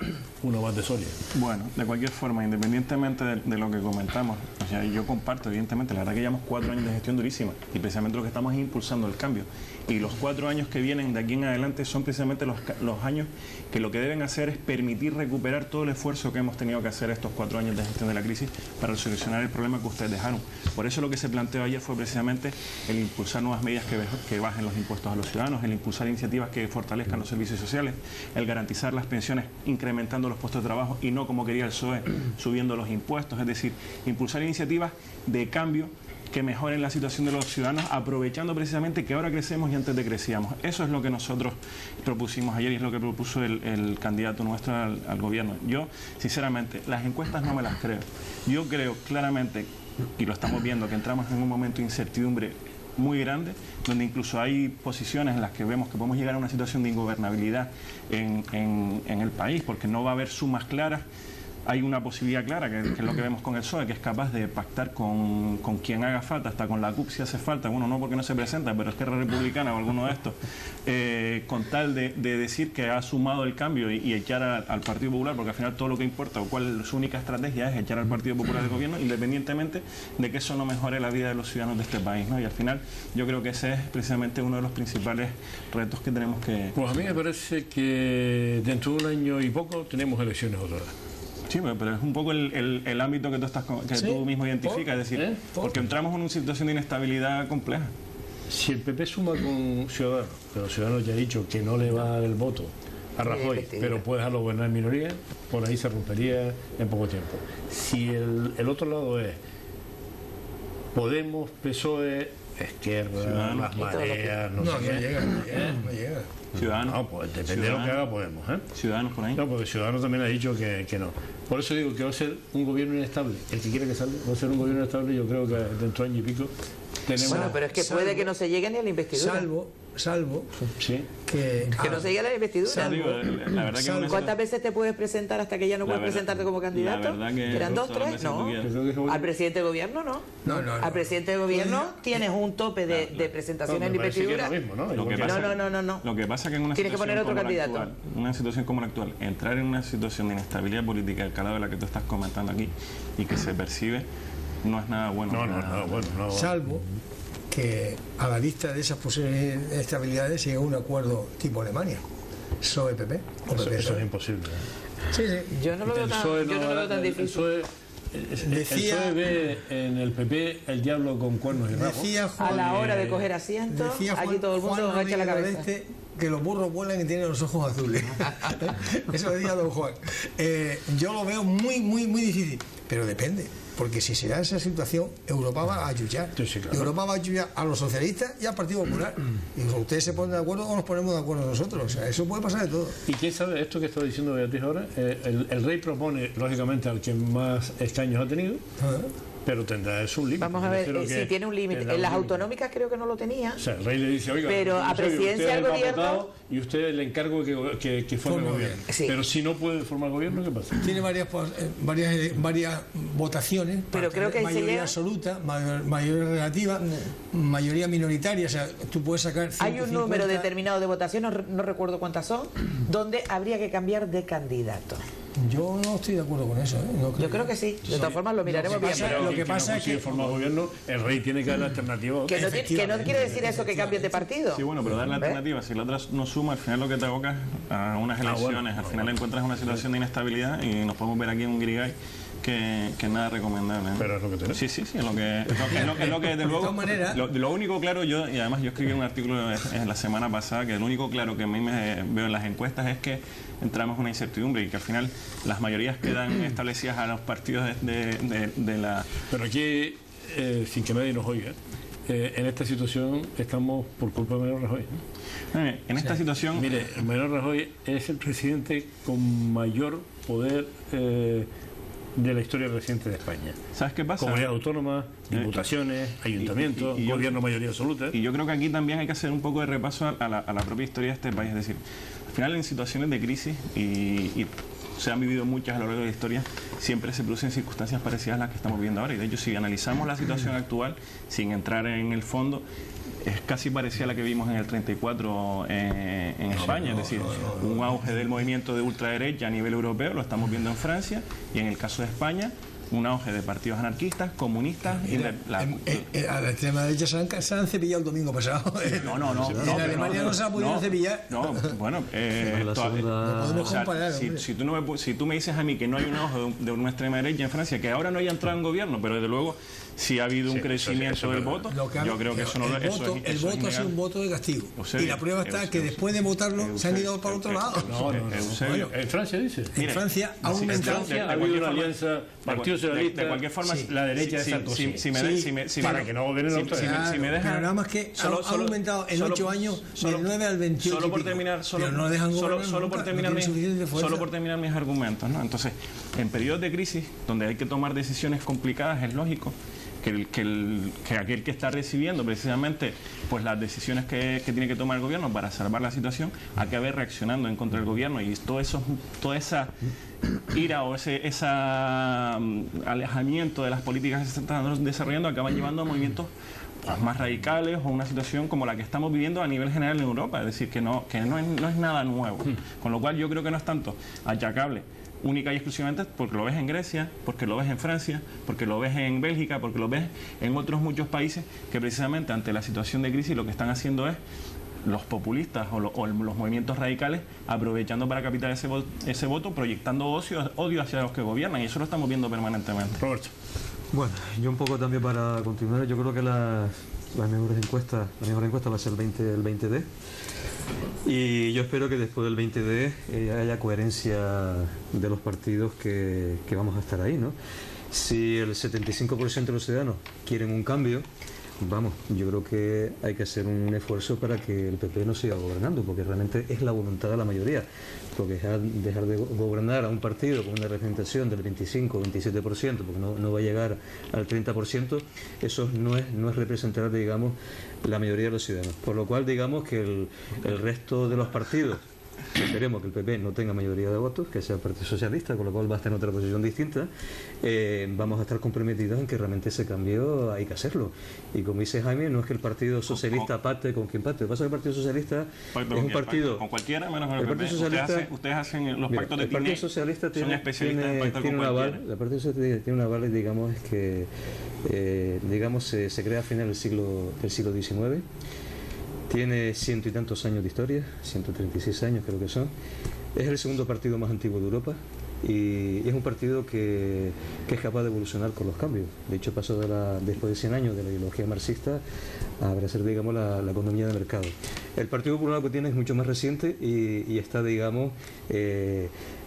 Una más de Soria. Bueno, de cualquier forma, independientemente de lo que comentamos, o sea, yo comparto, evidentemente, la verdad que llevamos 4 años de gestión durísima y precisamente lo que estamos es impulsando el cambio. Y los 4 años que vienen de aquí en adelante son precisamente los años que lo que deben hacer es permitir recuperar todo el esfuerzo que hemos tenido que hacer estos 4 años de gestión de la crisis para solucionar el problema que ustedes dejaron. Por eso lo que se planteó ayer fue precisamente el impulsar nuevas medidas que bajen los impuestos a los ciudadanos, el impulsar iniciativas que fortalezcan los servicios sociales, el garantizar las pensiones incrementando los puestos de trabajo y no como quería el PSOE subiendo los impuestos, es decir, impulsar iniciativas de cambio que mejoren la situación de los ciudadanos, aprovechando precisamente que ahora crecemos y antes decrecíamos. Eso es lo que nosotros propusimos ayer y es lo que propuso el candidato nuestro al gobierno. Yo, sinceramente, las encuestas no me las creo. Yo creo claramente, y lo estamos viendo, que entramos en un momento de incertidumbre muy grande, donde incluso hay posiciones en las que vemos que podemos llegar a una situación de ingobernabilidad en el país, porque no va a haber sumas claras. Hay una posibilidad clara, que es lo que vemos con el PSOE, que es capaz de pactar con quien haga falta, hasta con la CUP si hace falta, bueno, no porque no se presenta, pero Esquerra Republicana o alguno de estos, con tal de decir que ha sumado el cambio y echar al Partido Popular, porque al final todo lo que importa o cuál su única estrategia es echar al Partido Popular del gobierno, independientemente de que eso no mejore la vida de los ciudadanos de este país, ¿no? Y al final yo creo que ese es precisamente uno de los principales retos que tenemos que... Pues a mí me parece que dentro de un año y poco tenemos elecciones otra vez. Sí, pero es un poco el ámbito que tú mismo identificas, es decir, porque entramos en una situación de inestabilidad compleja. Si el PP suma con Ciudadanos, pero Ciudadanos ya ha dicho que no le va a dar el voto a Rajoy, pero puede dejarlo gobernar en minoría, por ahí se rompería en poco tiempo. Si el otro lado es Podemos, PSOE, Esquerra, Ciudadanos. las mareas, no No, sé no qué. llega, no llega. Ciudadanos. No, pues depende de lo que haga Podemos, ¿eh? Ciudadanos por ahí. No, porque Ciudadanos también ha dicho que no. Por eso digo que va a ser un gobierno inestable. El que quiera que salga va a ser un gobierno inestable. Yo creo que dentro de año y pico tenemos... Bueno, pero es que puede Salvo- que no se llegue ni a la investidura. Salvo Sí. que... Que no se llegue a la investidura. Digo, la verdad que Salvo- ¿Cuántas veces te puedes presentar hasta que ya no puedes presentarte como candidato? La verdad que ¿Eran 2, todas las 3? veces que tú No. quieras. Yo creo que Al presidente de gobierno no. No. Al presidente de gobierno tienes un tope de presentaciones en me parece que es investidura. lo mismo, ¿no? Lo Igual que que- pasa- No. Lo que pasa es que en una Tienes que situación poner otro como la candidato. actual, una situación como la actual, entrar en una situación de inestabilidad política del calado de la que tú estás comentando aquí y que se percibe, no es nada bueno. No. Salvo que a la vista de esas posibles estabilidades llegue un acuerdo tipo Alemania, PSOE-PP o Eso, PP. eso es imposible. Sí. Yo no lo veo El tan, PSOE yo no lo veo tan el difícil. PSOE, el PSOE ve en el PP el diablo con cuernos y rabos. Decía Juan, A la hora de coger asiento, decía aquí todo el mundo Juan agacha la Rodríguez cabeza. Lorente que los burros vuelan y tienen los ojos azules. Eso decía don Juan. Yo lo veo muy difícil, pero depende. Porque si se da esa situación, Europa va a ayudar. Sí, claro. Europa va a ayudar a los socialistas y al Partido Popular. Y ustedes se ponen de acuerdo o nos ponemos de acuerdo nosotros. O sea, eso puede pasar de todo. ¿Y quién sabe esto que está diciendo Beatriz ahora? El rey propone, lógicamente, al que más escaños ha tenido, pero tendrá su límite. Vamos a ver si tiene un límite. En las autonómicas creo que no lo tenía. O sea, el rey le dice, oiga, pero a presidencia del gobierno... y usted le encargo que forme el gobierno. Sí. Pero si no puede formar gobierno, ¿qué pasa? Tiene varias votaciones, pero creo que mayoría absoluta, mayoría relativa, mayoría minoritaria. O sea, tú puedes sacar 5, hay un número determinado de votaciones, no recuerdo cuántas son, donde habría que cambiar de candidato. Yo no estoy de acuerdo con eso. No yo creo que sí. De todas formas lo miraremos bien. Lo que pasa es que formar gobierno, el rey tiene que dar la alternativa. Que no quiere decir eso que cambien de partido. Sí, bueno, pero dar la alternativa, si la otra no suma, al final lo que te aboca a unas elecciones, al final encuentras una situación de inestabilidad y nos podemos ver aquí en un grigay que nada recomendable. Pero es lo que tenemos. Sí, es lo que desde luego. Lo único claro, y además yo escribí un artículo en la semana pasada, que lo único claro que a mí me veo en las encuestas es que entramos en una incertidumbre y que al final las mayorías quedan establecidas a los partidos de la... Pero aquí, sin que nadie nos oiga, en esta situación estamos por culpa de Mariano Rajoy. En esta situación... Mire, Mariano Rajoy es el presidente con mayor poder de la historia reciente de España. ¿Sabes qué pasa? Comunidad autónoma, diputaciones, ayuntamientos, gobierno mayoría absoluta. Y yo creo que aquí también hay que hacer un poco de repaso a la propia historia de este país. Es decir, al final en situaciones de crisis, y se han vivido muchas a lo largo de la historia, siempre se producen circunstancias parecidas a las que estamos viendo ahora. Y de hecho, si analizamos la situación actual, sin entrar en el fondo, es casi parecida a la que vimos en el 34 en España, es decir, un auge del movimiento de ultraderecha a nivel europeo, lo estamos viendo en Francia, y en el caso de España, un auge de partidos anarquistas, comunistas y a la extrema derecha se han cepillado el domingo pasado. En Alemania no se ha podido cepillar. No, bueno, podemos comparar. Si tú me dices a mí que no hay un auge de una extrema derecha en Francia, que ahora no haya entrado en gobierno, pero desde luego si ha habido un crecimiento del voto, yo creo que eso no es. El voto ha sido un voto de castigo. Y la prueba está que después de votarlo se han ido para otro lado. En Francia dice. En Francia ha habido una alianza Partido Socialista. De cualquier forma, la derecha de Sarkozy. Para que no gobiernen los pero nada más que ha aumentado en 8 años del 9 al 28. Solo por terminar mis argumentos, ¿no? Entonces, en periodos de crisis, donde hay que tomar decisiones complicadas, es lógico que aquel que está recibiendo precisamente pues las decisiones que tiene que tomar el gobierno para salvar la situación acabe reaccionando en contra del gobierno, y toda esa ira o ese alejamiento de las políticas que se están desarrollando acaban llevando a movimientos pues, más radicales o una situación como la que estamos viviendo a nivel general en Europa, es decir, que no es nada nuevo, con lo cual yo creo que no es tanto achacable única y exclusivamente porque lo ves en Grecia, porque lo ves en Francia, porque lo ves en Bélgica, porque lo ves en otros muchos países que precisamente ante la situación de crisis lo que están haciendo es los populistas o los movimientos radicales aprovechando para captar ese voto, proyectando odio hacia los que gobiernan, y eso lo estamos viendo permanentemente. Roberto. Bueno, yo un poco también para continuar, yo creo que la mejor encuesta va a ser el 20D. Y yo espero que después del 20D haya coherencia de los partidos que vamos a estar ahí, ¿no? Si el 75% de los ciudadanos quieren un cambio, vamos, yo creo que hay que hacer un esfuerzo para que el PP no siga gobernando, porque realmente es la voluntad de la mayoría. Porque dejar de gobernar a un partido con una representación del 25 o 27%, porque no va a llegar al 30%, eso no es representar, digamos, la mayoría de los ciudadanos. Por lo cual, digamos que el resto de los partidos, esperemos que el PP no tenga mayoría de votos, que sea el Partido Socialista, con lo cual va a estar en otra posición distinta, vamos a estar comprometidos en que realmente ese cambio hay que hacerlo. Y como dice Jaime, no es que el Partido Socialista pacte con quien pacte. Lo que pasa es que el Partido Socialista es un partido... Con cualquiera, menos con el PP. Ustedes hacen los pactos de Tineo. El Partido Socialista tiene un aval. El Partido Socialista tiene un aval, digamos, es que se crea a finales del siglo XIX. Tiene 100 y tantos años de historia, 136 años creo que son. Es el segundo partido más antiguo de Europa. y es un partido que es capaz de evolucionar con los cambios. De hecho, pasó después de 100 años de la ideología marxista a abrazar, digamos, la economía de mercado. El Partido Popular lo que tiene es mucho más reciente y está, digamos,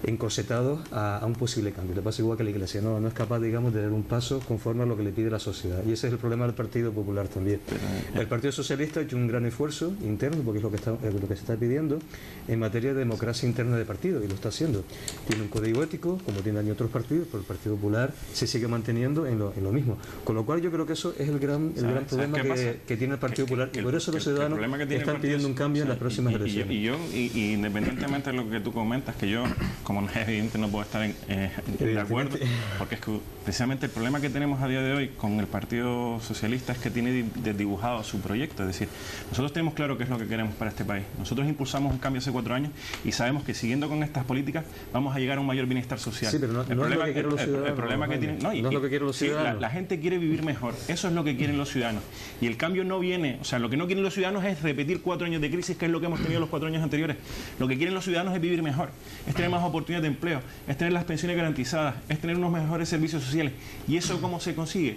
encorsetado a un posible cambio. Le pasa igual que la Iglesia, no es capaz, digamos, de dar un paso conforme a lo que le pide la sociedad. Y ese es el problema del Partido Popular también. El Partido Socialista ha hecho un gran esfuerzo interno, porque es lo que se está pidiendo, en materia de democracia interna de partido, y lo está haciendo. Tiene un código ético, como tienen otros partidos, pero el Partido Popular se sigue manteniendo en lo mismo. Con lo cual yo creo que eso es el gran problema que tiene el Partido Popular, y por eso los ciudadanos están pidiendo un cambio en las próximas elecciones. Y independientemente de lo que tú comentas, que yo, como no es evidente, no puedo estar de acuerdo, porque es que precisamente el problema que tenemos a día de hoy con el Partido Socialista es que tiene desdibujado su proyecto. Es decir, nosotros tenemos claro qué es lo que queremos para este país. Nosotros impulsamos un cambio hace 4 años y sabemos que siguiendo con estas políticas vamos a llegar a un mayor bienestar social. Sí, pero no es lo que quieren los ciudadanos. El problema que tienen, no es lo que quieren los ciudadanos. La gente quiere vivir mejor, eso es lo que quieren los ciudadanos. Y el cambio no viene, o sea, lo que no quieren los ciudadanos es repetir 4 años de crisis, que es lo que hemos tenido los 4 años anteriores. Lo que quieren los ciudadanos es vivir mejor, es tener más oportunidades de empleo, es tener las pensiones garantizadas, es tener unos mejores servicios sociales. ¿Y eso cómo se consigue?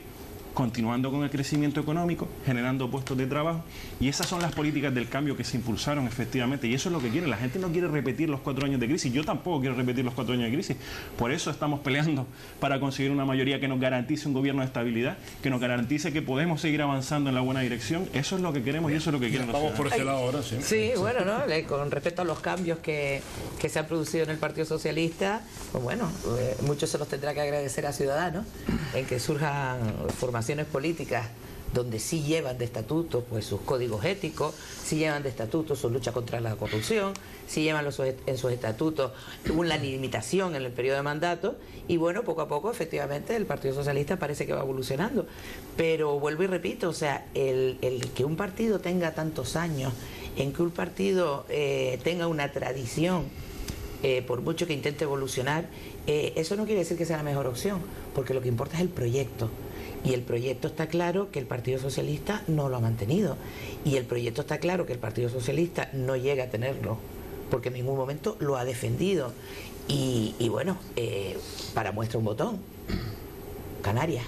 Continuando con el crecimiento económico, generando puestos de trabajo, y esas son las políticas del cambio que se impulsaron efectivamente, y eso es lo que quieren. La gente no quiere repetir los 4 años de crisis, yo tampoco quiero repetir los 4 años de crisis, por eso estamos peleando para conseguir una mayoría que nos garantice un gobierno de estabilidad, que nos garantice que podemos seguir avanzando en la buena dirección. Eso es lo que queremos y eso es lo que quieren los ciudadanos. Vamos por ese lado ahora, sí. Sí, bueno, ¿no? Con respecto a los cambios que se han producido en el Partido Socialista, pues bueno, muchos se los tendrá que agradecer a Ciudadanos en que surjan formaciones políticas donde sí llevan de estatuto pues sus códigos éticos, sí llevan de estatuto su lucha contra la corrupción, sí llevan en sus estatutos una limitación en el periodo de mandato, y bueno, poco a poco efectivamente el Partido Socialista parece que va evolucionando. Pero vuelvo y repito, o sea, el que un partido tenga tantos años, en que un partido tenga una tradición, por mucho que intente evolucionar, eso no quiere decir que sea la mejor opción, porque lo que importa es el proyecto. Y el proyecto está claro que el Partido Socialista no lo ha mantenido. Y el proyecto está claro que el Partido Socialista no llega a tenerlo, porque en ningún momento lo ha defendido. Y bueno, para muestra un botón, Canarias.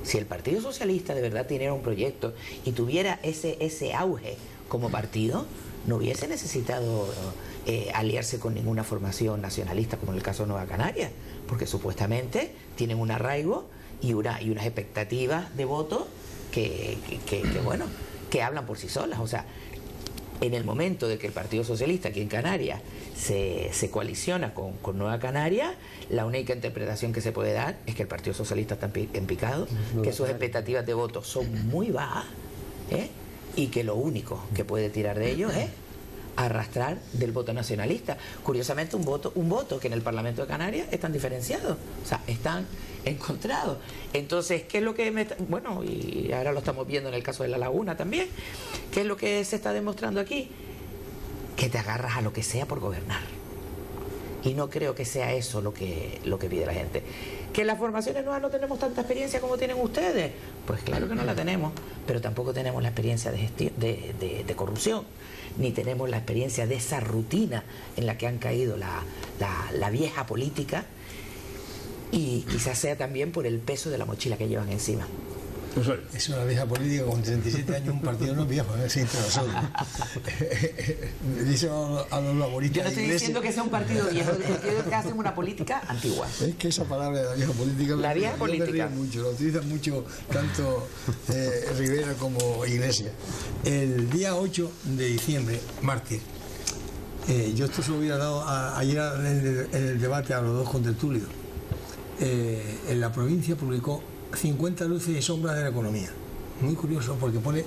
Si el Partido Socialista de verdad tuviera un proyecto y tuviera ese auge como partido, no hubiese necesitado aliarse con ninguna formación nacionalista, como en el caso de Nueva Canarias, porque supuestamente tienen un arraigo y unas expectativas de voto que hablan por sí solas. O sea, en el momento de que el Partido Socialista aquí en Canarias se coaliciona con Nueva Canarias, la única interpretación que se puede dar es que el Partido Socialista está en picado, que sus expectativas de voto son muy bajas, y que lo único que puede tirar de ellos es arrastrar del voto nacionalista. Curiosamente, un voto que en el Parlamento de Canarias están diferenciados, o sea, están encontrados. Entonces, ¿qué es lo que bueno, y ahora lo estamos viendo en el caso de La Laguna también, ¿qué es lo que se está demostrando aquí? Que te agarras a lo que sea por gobernar. Y no creo que sea eso lo que pide la gente. ¿Que las formaciones nuevas no tenemos tanta experiencia como tienen ustedes? Pues claro que no la tenemos, pero tampoco tenemos la experiencia de corrupción, ni tenemos la experiencia de esa rutina en la que han caído la vieja política, y quizás sea también por el peso de la mochila que llevan encima. Es una vieja política con 37 años, un partido no es viejo, es entre nosotros. Dice a los laboristas. Yo no estoy diciendo que sea un partido viejo, estoy que hacen una política antigua. Es que esa palabra de la vieja política, la vieja política, mucho, lo utilizan mucho tanto Rivera como Iglesias. El día 8 de diciembre, mártir, yo esto se lo hubiera dado ayer en el debate a los dos contertulios. En la provincia publicó 50 luces y sombras de la economía. Muy curioso, porque pone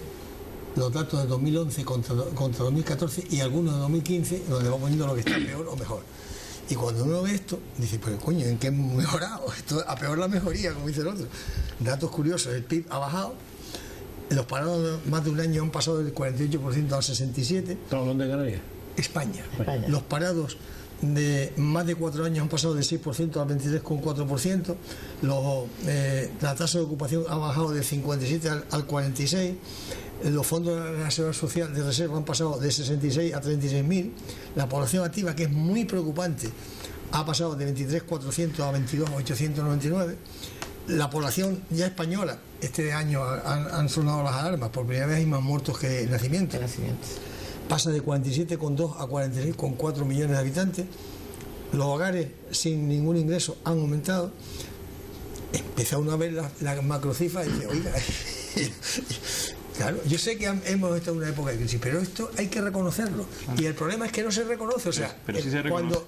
los datos de 2011 contra 2014 y algunos de 2015, donde va poniendo lo que está peor o mejor. Y cuando uno ve esto, dice, pues coño, ¿en qué hemos mejorado? Esto a peor la mejoría, como dice el otro. Datos curiosos, el PIB ha bajado, los parados de más de un año han pasado del 48% al 67%. ¿Estamos hablando de Canarias? España. Los parados de más de 4 años han pasado del 6% al 23,4%, la tasa de ocupación ha bajado del 57 al 46%, los fondos de la seguridad social de reserva han pasado de 66 a 36.000, la población activa, que es muy preocupante, ha pasado de 23.400 a 22.899. La población ya española, este año han sonado las alarmas, por primera vez hay más muertos que nacimientos. Pasa de 47,2 a 46,4 millones de habitantes. Los hogares sin ningún ingreso han aumentado. Empieza uno a ver la macrocifra y dice, oiga, claro, yo sé que hemos estado en una época de crisis, pero esto hay que reconocerlo. Y el problema es que no se reconoce. O sea, pero sí se reconoce.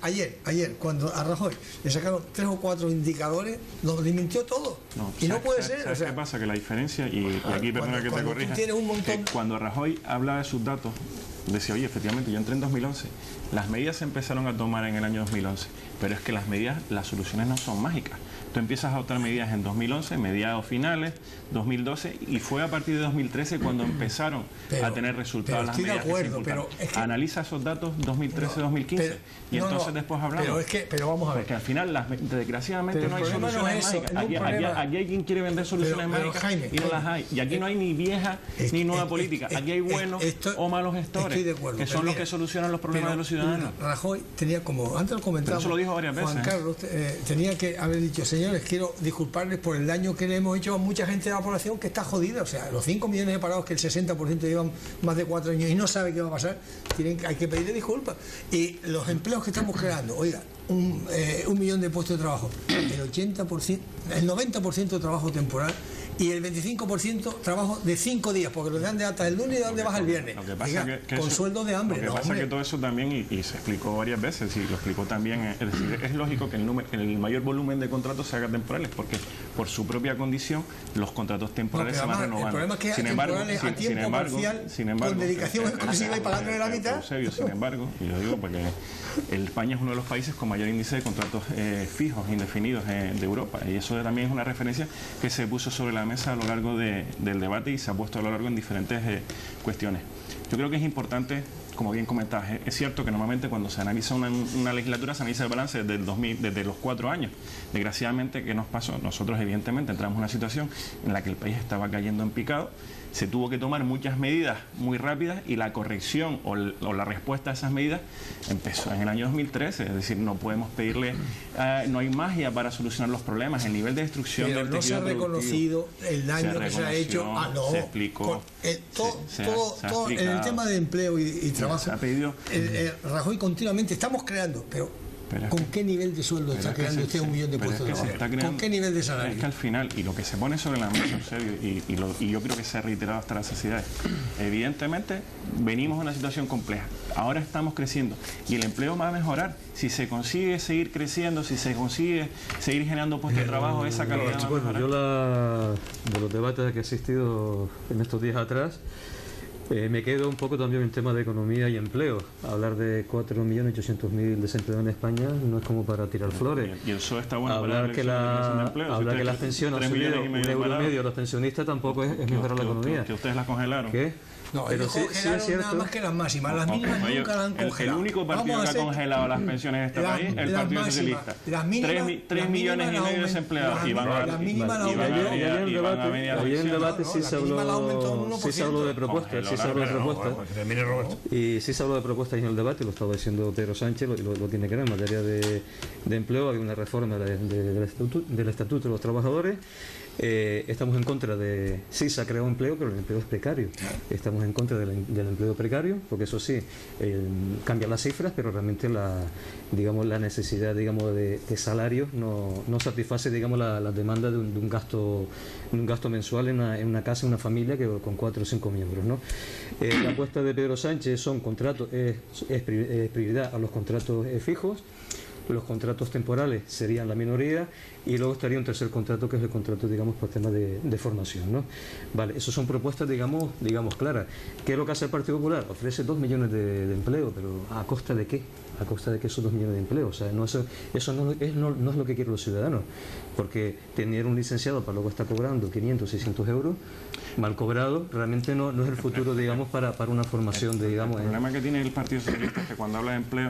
Ayer, cuando a Rajoy le sacaron 3 o 4 indicadores, nos desmintió todo. Y no puede ser. ¿Sabes qué pasa? Que la diferencia, y aquí perdona que te corrija, cuando Rajoy habla de sus datos, decía, oye, efectivamente, yo entré en 2011. Las medidas se empezaron a tomar en el año 2011, pero es que las medidas, las soluciones no son mágicas. Tú empiezas a adoptar medidas en 2011, mediados finales, 2012, y fue a partir de 2013 cuando empezaron a tener resultados las medidas que se impulsaron. Analiza esos datos 2013-2015 y entonces después hablamos. Pero vamos a ver. Porque al final, desgraciadamente, no hay soluciones mágicas. Aquí hay quien quiere vender soluciones mágicas y no las hay. Y aquí no hay ni vieja ni nueva política. Aquí hay buenos o malos gestores, que son los que solucionan los problemas de los ciudadanos. Rajoy tenía, como antes lo comentaba, eso lo dijo varias veces. Juan Carlos, tenía que haber dicho, señores, quiero disculparles por el daño que le hemos hecho a mucha gente de la población que está jodida. O sea, los 5 millones de parados, que el 60% llevan más de 4 años y no sabe qué va a pasar, hay que pedirle disculpas. Y los empleos que estamos creando, oiga, 1 millón de puestos de trabajo, el 90% de trabajo temporal y el 25% trabajo de 5 días, porque lo dan de alta el lunes y dan de baja el viernes. Lo que pasa que con sueldos de hambre. Lo que pasa es que todo eso también, y se explicó varias veces, y lo explicó también, es decir, es lógico que el mayor volumen de contratos se haga temporales, porque por su propia condición los contratos temporales se van renovando. El problema es que sin embargo, a tiempo parcial, con dedicación exclusiva y pagándole la mitad. Sin embargo, y lo digo porque España es uno de los países con mayor índice de contratos fijos, indefinidos de Europa, y eso también es una referencia que se puso sobre la mesa a lo largo del debate y se ha puesto a lo largo en diferentes cuestiones. Yo creo que es importante, como bien comentabas, es cierto que normalmente cuando se analiza una legislatura se analiza el balance desde los 4 años. Desgraciadamente, ¿qué nos pasó? Nosotros evidentemente entramos en una situación en la que el país estaba cayendo en picado, se tuvo que tomar muchas medidas muy rápidas y la corrección o la respuesta a esas medidas empezó en el año 2013, es decir, no podemos pedirle, no hay magia para solucionar los problemas, el nivel de destrucción del tejido productivo. No se ha reconocido el daño que se ha hecho. Se explicó. Todo en el tema de empleo y trabajo, se ha pedido, Rajoy continuamente estamos creando, pero ¿con qué nivel de sueldo está creando usted 1 millón de puestos de trabajo? ¿Con qué nivel de salario? Es que al final, y lo que se pone sobre la mesa, en serio, y yo creo que se ha reiterado hasta la saciedad, evidentemente venimos de una situación compleja, ahora estamos creciendo y el empleo va a mejorar si se consigue seguir creciendo, si se consigue seguir generando puestos de trabajo, esa calidad va a mejorar. Yo de los debates que he asistido en estos días atrás, me quedo un poco también en el tema de economía y empleo. Hablar de 4.800.000 desempleados en España no es como para tirar flores. Y el PSOE está bueno hablar que las pensiones han subido 1,5 € a los pensionistas tampoco es mejorar la economía. Que ustedes las congelaron. ¿Qué? No, pero ellos congelaron nada más que las máximas. Las mínimas nunca las han congelado. El único partido que ha congelado las pensiones de este país es el Partido Socialista. 3,5 millones de desempleados. Las mínimas las ayer en debate sí se habló de propuestas. Y sí se habló de propuestas en el debate, lo estaba diciendo Pedro Sánchez, lo tiene que ver en materia de empleo. Había una reforma del Estatuto de los Trabajadores. Estamos en contra de... Sí, se ha creado empleo, pero el empleo es precario. Estamos en contra del empleo precario, porque eso sí, cambia las cifras, pero realmente la necesidad de salarios no satisface la demanda de un gasto mensual en una casa, en una familia con 4 o 5 miembros, ¿no? La apuesta de Pedro Sánchez son contratos, es prioridad a los contratos fijos. Los contratos temporales serían la minoría y luego estaría un tercer contrato, que es el contrato, por temas de formación, ¿no? Vale, eso son propuestas, digamos claras. ¿Qué es lo que hace el Partido Popular? Ofrece 2 millones de empleo, pero ¿a costa de qué? ¿A costa de qué esos 2 millones de empleo? O sea, eso no es lo que quieren los ciudadanos, porque tener un licenciado para luego estar cobrando 500, 600 euros, mal cobrado, realmente no es el futuro, para una formación, El problema que tiene el Partido Socialista es que cuando habla de empleo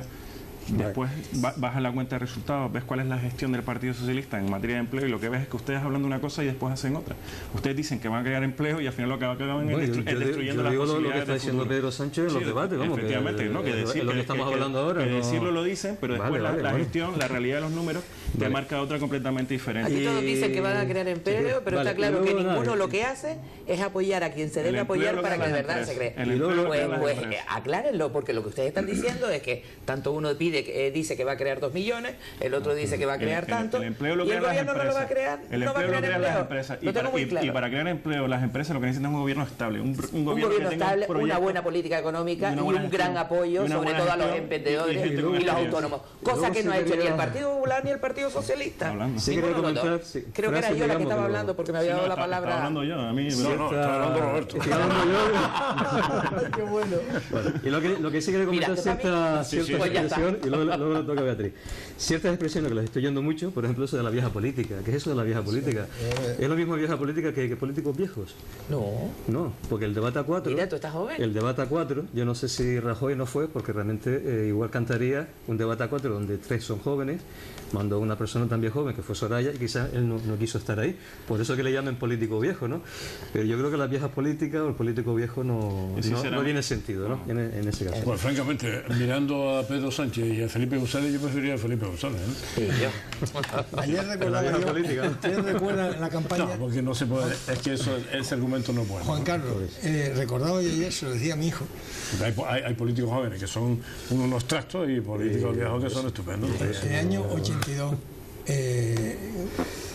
Después vas a la cuenta de resultados, ves cuál es la gestión del Partido Socialista en materia de empleo y lo que ves es que ustedes hablan de una cosa y después hacen otra. Ustedes dicen que van a crear empleo y al final lo que acaban es destruyendo las posibilidades. Lo que está diciendo Pedro Sánchez en los debates, vamos. Efectivamente, ¿no? Que decir, lo que estamos hablando ahora. Que decirlo lo dicen, pero después la gestión, la realidad de los números, te marca otra completamente diferente. Aquí todos dicen que van a crear empleo, pero está claro que ninguno lo que hace es apoyar a quien se debe apoyar para que de verdad se cree. Pues aclárenlo, porque lo que ustedes están diciendo es que tanto uno dice que va a crear 2 millones, el otro dice que va a crear tanto, el empleo lo y el gobierno no lo va a crear. El empleo lo crean las empresas. Y para crear empleo, las empresas lo que necesitan es un gobierno estable. Un gobierno estable, una buena política económica y un gran apoyo, sobre todo a los emprendedores y los autónomos. Cosa que no ha hecho ni el Partido Popular ni el Partido Socialista. Creo que era yo la que estaba hablando porque me había dado la palabra. Estaba hablando yo, a mí. No, estaba hablando Roberto. Qué bueno. Y lo que sí quería comentar ciertas expresiones, y luego le toca a Beatriz. Ciertas expresiones que las estoy oyendo mucho, por ejemplo, eso de la vieja política. ¿Qué es eso de la vieja política? ¿Es lo mismo vieja política que políticos viejos? No, porque el debate a 4... Mira, tú estás joven. El debate a 4, yo no sé si Rajoy no fue, porque realmente igual cantaría un debate a 4 donde 3 son jóvenes, mandó una persona también joven que fue Soraya y quizás él no quiso estar ahí. Por eso que le llaman político viejo, ¿no? Pero yo creo que las viejas políticas o el político viejo no tiene sentido, ¿no? En ese caso. Pues francamente, mirando a Pedro Sánchez y a Felipe González, yo preferiría a Felipe González, ¿eh? Sí, yo. Ayer recordaba yo, ¿ustedes recuerdan la campaña? No, porque no se puede, es que ese argumento no es bueno. Juan Carlos, recordaba yo ayer, se lo decía a mi hijo. Hay políticos jóvenes que son unos tractos y políticos viejos que son estupendos. En el año 82,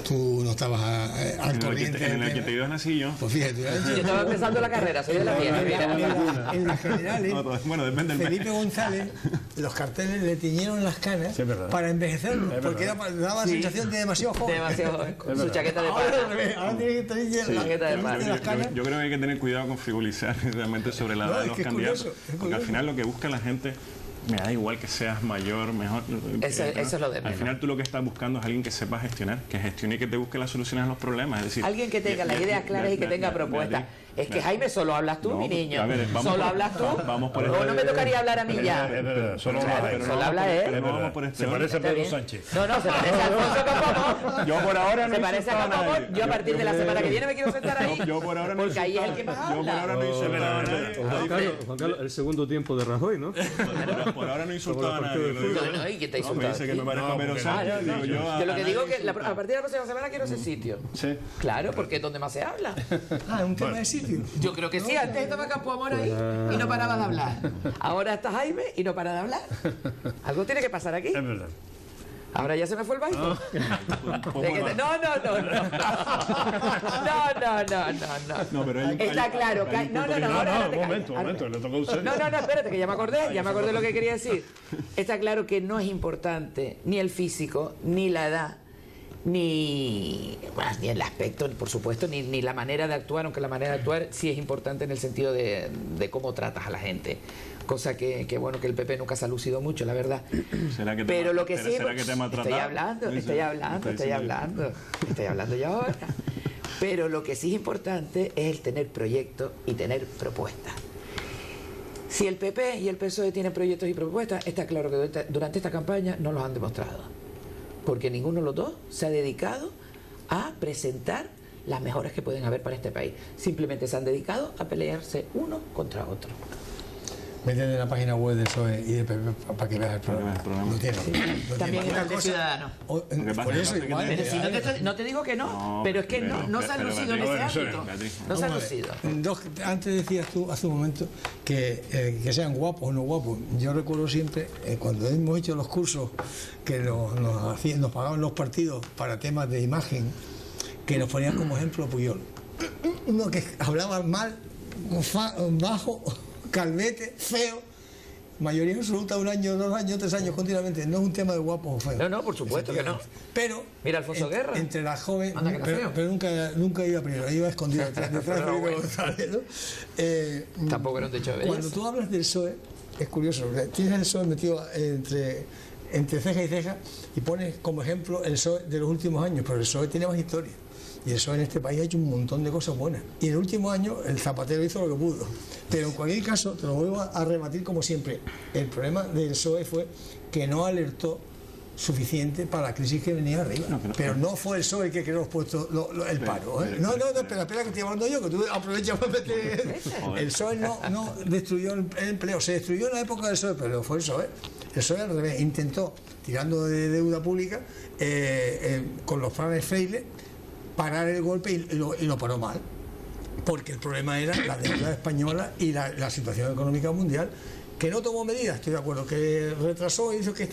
tú no estabas al corriente. En el 82 nací yo. Pues fíjate. Yo estaba empezando la carrera, soy de la vieja. En las generales, bueno, depende del Felipe González, los carteles le tiñeron las canas para envejecerlo, porque daba la sensación de demasiado joven. Demasiado joven, con su chaqueta de pana. Ahora tiene que tener las canas. Yo creo que hay que tener cuidado con frivolizar realmente sobre la edad de los candidatos, porque al final lo que busca la gente... Me da igual que seas mayor, mejor. Eso es lo de menos. Al final tú lo que estás buscando es alguien que sepa gestionar, que gestione y que te busque las soluciones a los problemas. Es decir, alguien que tenga las ideas claras y que tenga propuestas. Es que Jaime, solo hablas tú, mi niño. A ver, solo hablas tú. Vamos por o no me tocaría hablar a mí ya. Solo habla él. Se parece a Pedro Sánchez. No, se parece a Alfonso Campomo. Yo por ahora no se parece a Campomo. Yo a partir de la semana que viene me quiero sentar ahí. Yo por ahora no. Porque ahí es el que más habla. Yo por ahora no insultado a nadie. Juan Carlos, el segundo tiempo de Rajoy, ¿no? Por ahora no he insultado a nadie. ¿Y quién te ha insultado? Dice que me parezco a Pedro Sánchez. Yo lo que digo es que a partir de la próxima semana quiero ese sitio. Sí. Claro, porque es donde más se habla. Es un tema de sitio. Yo creo que sí, antes estaba Campo Amor ahí y no paraba de hablar. Ahora está Jaime y no para de hablar. Algo tiene que pasar aquí. Es verdad. Ahora ya se me fue el baile. No. No, pero está claro que no, un momento, le toca a usted. No, espérate, que ya me acordé lo que quería decir. Está claro que no es importante ni el físico, ni la edad, ni el aspecto, por supuesto, ni la manera de actuar, aunque la manera de actuar sí es importante en el sentido de cómo tratas a la gente. Cosa que bueno, que el PP nunca se ha lucido mucho, la verdad. Pero lo que sí, estoy hablando yo ahora. Pero lo que sí es importante es el tener proyectos y tener propuestas. Si el PP y el PSOE tienen proyectos y propuestas, está claro que durante esta campaña no los han demostrado. Porque ninguno de los dos se ha dedicado a presentar las mejoras que pueden haber para este país. Simplemente se han dedicado a pelearse uno contra otro. Métete en la página web del PSOE y del PP para que veas el programa. No tiene. También es el de Ciudadanos. Por eso igual. Pero si no te digo que no, pero es que no se han lucido en ese ámbito. No se han lucido. Antes decías tú hace un momento que sean guapos o no guapos. Yo recuerdo siempre cuando hemos hecho los cursos que nos pagaban los partidos para temas de imagen, que nos ponían como ejemplo Puyol. Uno que hablaba mal, bajo, calvete, feo, mayoría absoluta, 1 año, 2 años, 3 años continuamente. No es un tema de guapo o feo. No, por supuesto que no. Pero mira Alfonso Guerra. Entre las jóvenes, pero nunca iba primero, iba escondido detrás de Felipe González, ¿no? Tampoco era un techo de belleza. Cuando tú hablas del PSOE, es curioso, tienes el PSOE metido entre ceja y ceja y pones como ejemplo el PSOE de los últimos años, pero el PSOE tiene más historia. Y el PSOE en este país ha hecho un montón de cosas buenas. Y en el último año el Zapatero hizo lo que pudo. Pero en cualquier caso, te lo vuelvo a rebatir como siempre. El problema del PSOE fue que no alertó suficiente para la crisis que venía arriba. Pero no fue el PSOE el que creó los puestos, el paro. ¿Eh? No, espera, que estoy hablando yo, que tú aprovechas para meter. El PSOE no destruyó el empleo, se destruyó en la época del PSOE, pero fue el PSOE. El PSOE al revés, intentó, tirando de deuda pública, con los planes Freire, parar el golpe y lo paró mal. Porque el problema era la deuda española y la situación económica mundial. Que no tomó medidas, estoy de acuerdo, que retrasó y hizo que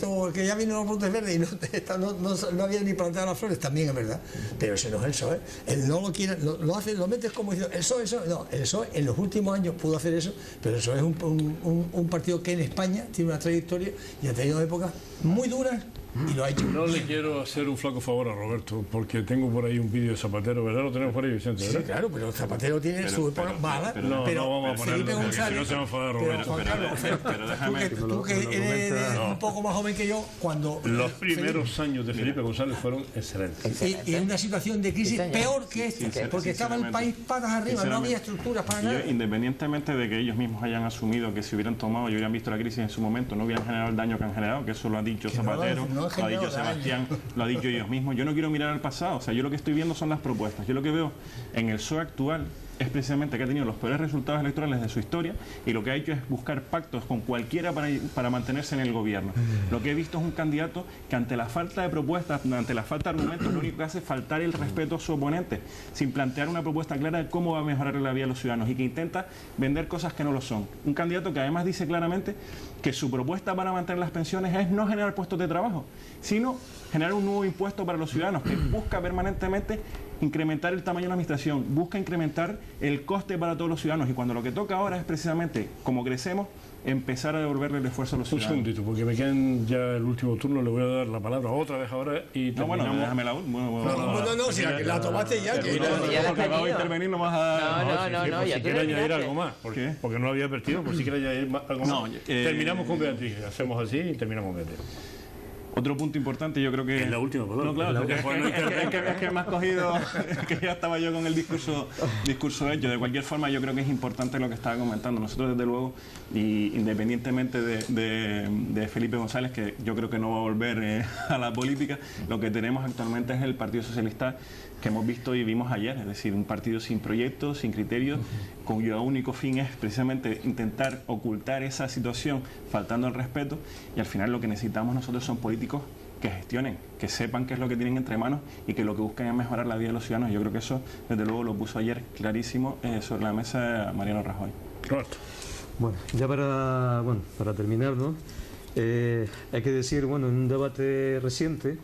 ya vino los brotes verdes y no había ni plantado las flores, también es verdad, pero ese no es el PSOE. Él no lo quiere, lo hace, lo metes como diciendo, el PSOE, no, el PSOE en los últimos años pudo hacer eso, pero el PSOE es un partido que en España tiene una trayectoria y ha tenido épocas muy duras y lo ha hecho. No le quiero hacer un flaco favor a Roberto, porque tengo por ahí un vídeo de Zapatero, ¿verdad? Lo tenemos por ahí, Vicente, ¿verdad? Sí, claro, pero Zapatero tiene su época mala, pero no vamos a ponerlo, Felipe González, si no se va a enfadar Roberto. Pero déjame... Tú que eres un poco más joven que yo, cuando... Los primeros años de Felipe González fueron excelentes. Y en una situación de crisis peor que esta, porque estaba el país patas arriba, no había estructuras para nada. Independientemente de que ellos mismos hayan asumido que si hubieran tomado y hubieran visto la crisis en su momento, no hubieran generado el daño que han generado, que eso lo ha dicho Zapatero, lo ha dicho Sebastián, lo ha dicho ellos mismos. Yo no quiero mirar al pasado, o sea, yo lo que estoy viendo son las propuestas. Yo lo que veo en el PSOE actual es precisamente que ha tenido los peores resultados electorales de su historia y lo que ha hecho es buscar pactos con cualquiera para mantenerse en el gobierno. Lo que he visto es un candidato que ante la falta de propuestas, ante la falta de argumentos, lo único que hace es faltar el respeto a su oponente, sin plantear una propuesta clara de cómo va a mejorar la vida de los ciudadanos y que intenta vender cosas que no lo son. Un candidato que además dice claramente que su propuesta para mantener las pensiones es no generar puestos de trabajo, sino generar un nuevo impuesto para los ciudadanos que busca permanentemente incrementar el tamaño de la administración, busca incrementar el coste para todos los ciudadanos y cuando lo que toca ahora es precisamente, como crecemos, empezar a devolverle el esfuerzo a los ciudadanos. Un segundito, porque me quedan ya el último turno, le voy a dar la palabra otra vez ahora y terminamos. No, bueno, déjame la última. No, si la tomaste ya. Porque acabo de intervenir, no vas a... No, si quiere añadir algo más, porque no lo había advertido, por si quiere añadir algo más. Terminamos con Beatriz, hacemos así y terminamos con Beatriz. Otro punto importante, yo creo que... Es la última, perdón. No, claro, es que me has cogido, que ya estaba yo con el discurso hecho. De cualquier forma, yo creo que es importante lo que estaba comentando. Nosotros, desde luego, y independientemente de Felipe González, que yo creo que no va a volver a la política, lo que tenemos actualmente es el Partido Socialista que hemos visto y vimos ayer, es decir, un partido sin proyectos, sin criterios, cuyo único fin es precisamente intentar ocultar esa situación, faltando el respeto, y al final lo que necesitamos nosotros son políticos que gestionen, que sepan qué es lo que tienen entre manos y que lo que buscan es mejorar la vida de los ciudadanos. Yo creo que eso, desde luego, lo puso ayer clarísimo sobre la mesa Mariano Rajoy. Roberto. Bueno, ya para terminar, ¿no? Hay que decir, bueno, en un debate reciente,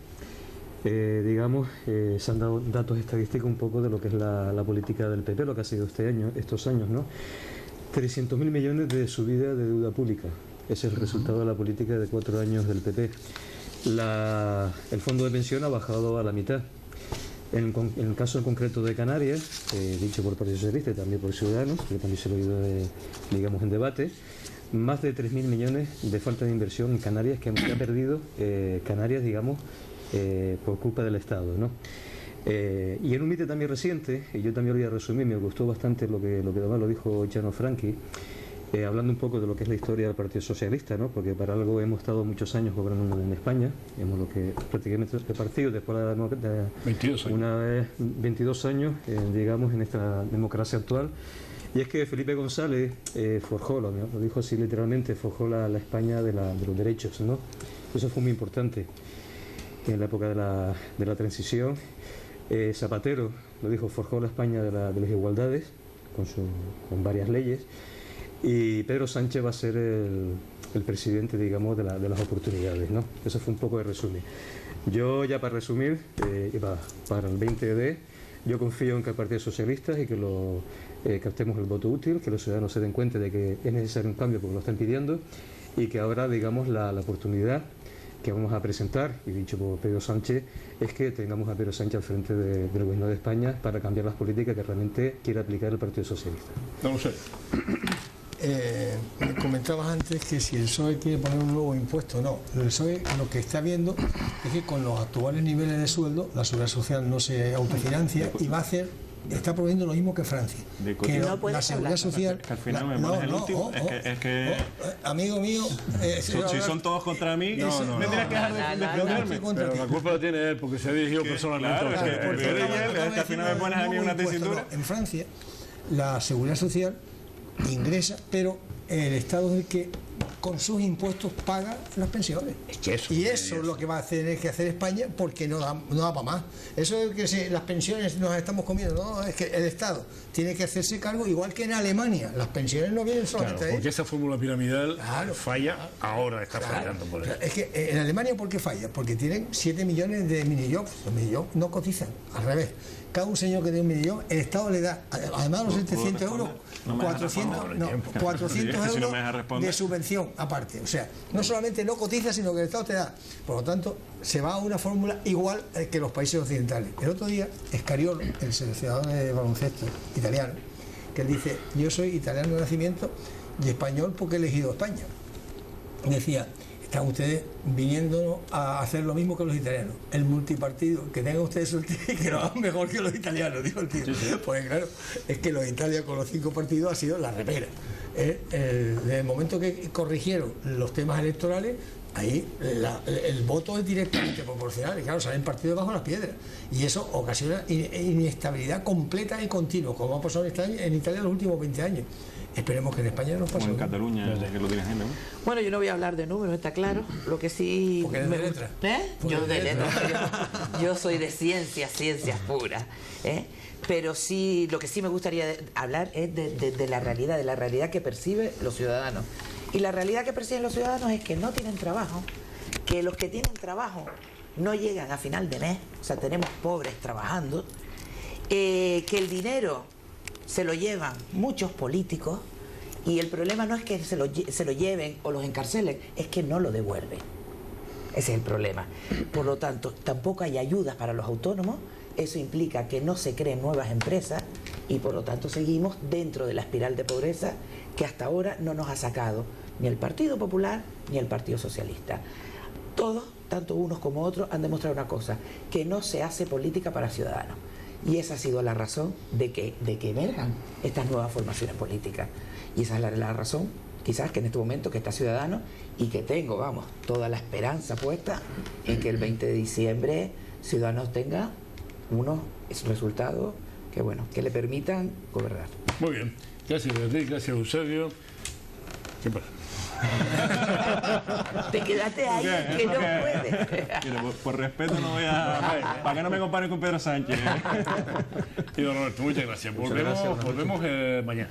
se han dado datos estadísticos un poco de lo que es la política del PP, lo que ha sido estos años, ¿no? 300.000 millones de subida de deuda pública. Ese es el resultado de la política de 4 años del PP. El fondo de pensión ha bajado a la mitad. En el caso en concreto de Canarias, dicho por el Partido Socialista y también por Ciudadanos, que también se lo he oído en debate, más de 3.000 millones de falta de inversión en Canarias que ha perdido Canarias, por culpa del Estado, ¿no? Y en un mite también reciente, y yo también lo voy a resumir, me gustó bastante lo que además lo dijo Chano Franchi, hablando un poco de lo que es la historia del Partido Socialista, ¿no? Porque para algo hemos estado muchos años gobernando en España, hemos lo que prácticamente el partido después de 22 años, en esta democracia actual. Y es que Felipe González forjó, lo dijo así literalmente, forjó la España de los derechos, ¿no? Eso fue muy importante en la época de la transición. Zapatero, lo dijo, forjó la España de las igualdades con varias leyes. Y Pedro Sánchez va a ser el presidente, de las oportunidades, ¿no? Eso fue un poco de resumen. Yo, ya para resumir, para el 20D, yo confío en que el Partido Socialista y que captemos el voto útil, que los ciudadanos se den cuenta de que es necesario un cambio porque lo están pidiendo y que ahora, la oportunidad que vamos a presentar, y dicho por Pedro Sánchez, es que tengamos a Pedro Sánchez al frente del Gobierno de España para cambiar las políticas que realmente quiere aplicar el Partido Socialista. No lo sé. me comentabas antes que si el PSOE quiere poner un nuevo impuesto, no. El PSOE lo que está viendo es que con los actuales niveles de sueldo la seguridad social no se autofinancia y va a hacer, está proponiendo lo mismo que Francia. Que no la seguridad social... Que al final me pones el último. Es que amigo mío... si son todos contra mí, me tienes que dejar de defenderme. Pero la culpa la tiene él porque se ha dirigido personalmente. Claro, es que al final me pones a mí una tesitura. En Francia, la seguridad social ingresa, pero el Estado es el que con sus impuestos paga las pensiones. Es que eso, y eso es lo que va a tener que hacer España, porque no da para más. Eso es que si las pensiones nos las estamos comiendo, no, es que el Estado tiene que hacerse cargo, igual que en Alemania. Las pensiones no vienen solamente claro, porque esa fórmula piramidal falla, ahora está fallando por eso. Es que en Alemania, ¿por qué falla? Porque tienen 7 millones de minijobs. Los minijobs no cotizan, al revés. Cada un señor que tiene un minijob, el Estado le da, además de los 700 euros, 400 euros de subvención aparte. O sea, no solamente no cotiza, sino que el Estado te da. Por lo tanto, se va a una fórmula igual que los países occidentales. El otro día, Scariolo, el seleccionador de baloncesto italiano, que él dice, yo soy italiano de nacimiento y español porque he elegido España. Decía, están ustedes viniendo a hacer lo mismo que los italianos. El multipartido, que tengan ustedes suerte y que lo hagan mejor que los italianos, dijo el tío. Pues claro, es que los Italia con los 5 partidos ha sido la repera. Desde el momento que corrigieron los temas electorales, ahí el voto es directamente proporcional y claro, salen partidos bajo las piedras y eso ocasiona inestabilidad completa y continua, como ha pasado en Italia en los últimos 20 años. Esperemos que en España no pase. Como en Cataluña, que lo tienes ahí, ¿no? Bueno, yo no voy a hablar de números, está claro. Lo que sí... Porque eres de letra. Yo de letra. Yo soy de ciencias puras. Pero sí, lo que sí me gustaría hablar es de la realidad que perciben los ciudadanos. Y la realidad que perciben los ciudadanos es que no tienen trabajo, que los que tienen trabajo no llegan a final de mes, o sea, tenemos pobres trabajando, que el dinero se lo llevan muchos políticos y el problema no es que se lo lleven o los encarcelen, es que no lo devuelven. Ese es el problema. Por lo tanto, tampoco hay ayudas para los autónomos, eso implica que no se creen nuevas empresas y por lo tanto seguimos dentro de la espiral de pobreza que hasta ahora no nos ha sacado ni el Partido Popular ni el Partido Socialista. Todos, tanto unos como otros, han demostrado una cosa, que no se hace política para ciudadanos. Y esa ha sido la razón de que emerjan estas nuevas formaciones políticas. Y esa es la razón, quizás, que en este momento que está Ciudadanos y que tengo, vamos, toda la esperanza puesta en que el 20 de diciembre Ciudadanos tenga unos resultados que, bueno, que le permitan gobernar. Muy bien. Gracias Beatriz, gracias Eusebio. ¿Qué pasa? Te quedaste ahí, que no puedes. Por respeto no voy a... Para que no me comparen con Pedro Sánchez. Tío Roberto, muchas gracias. Volvemos mañana.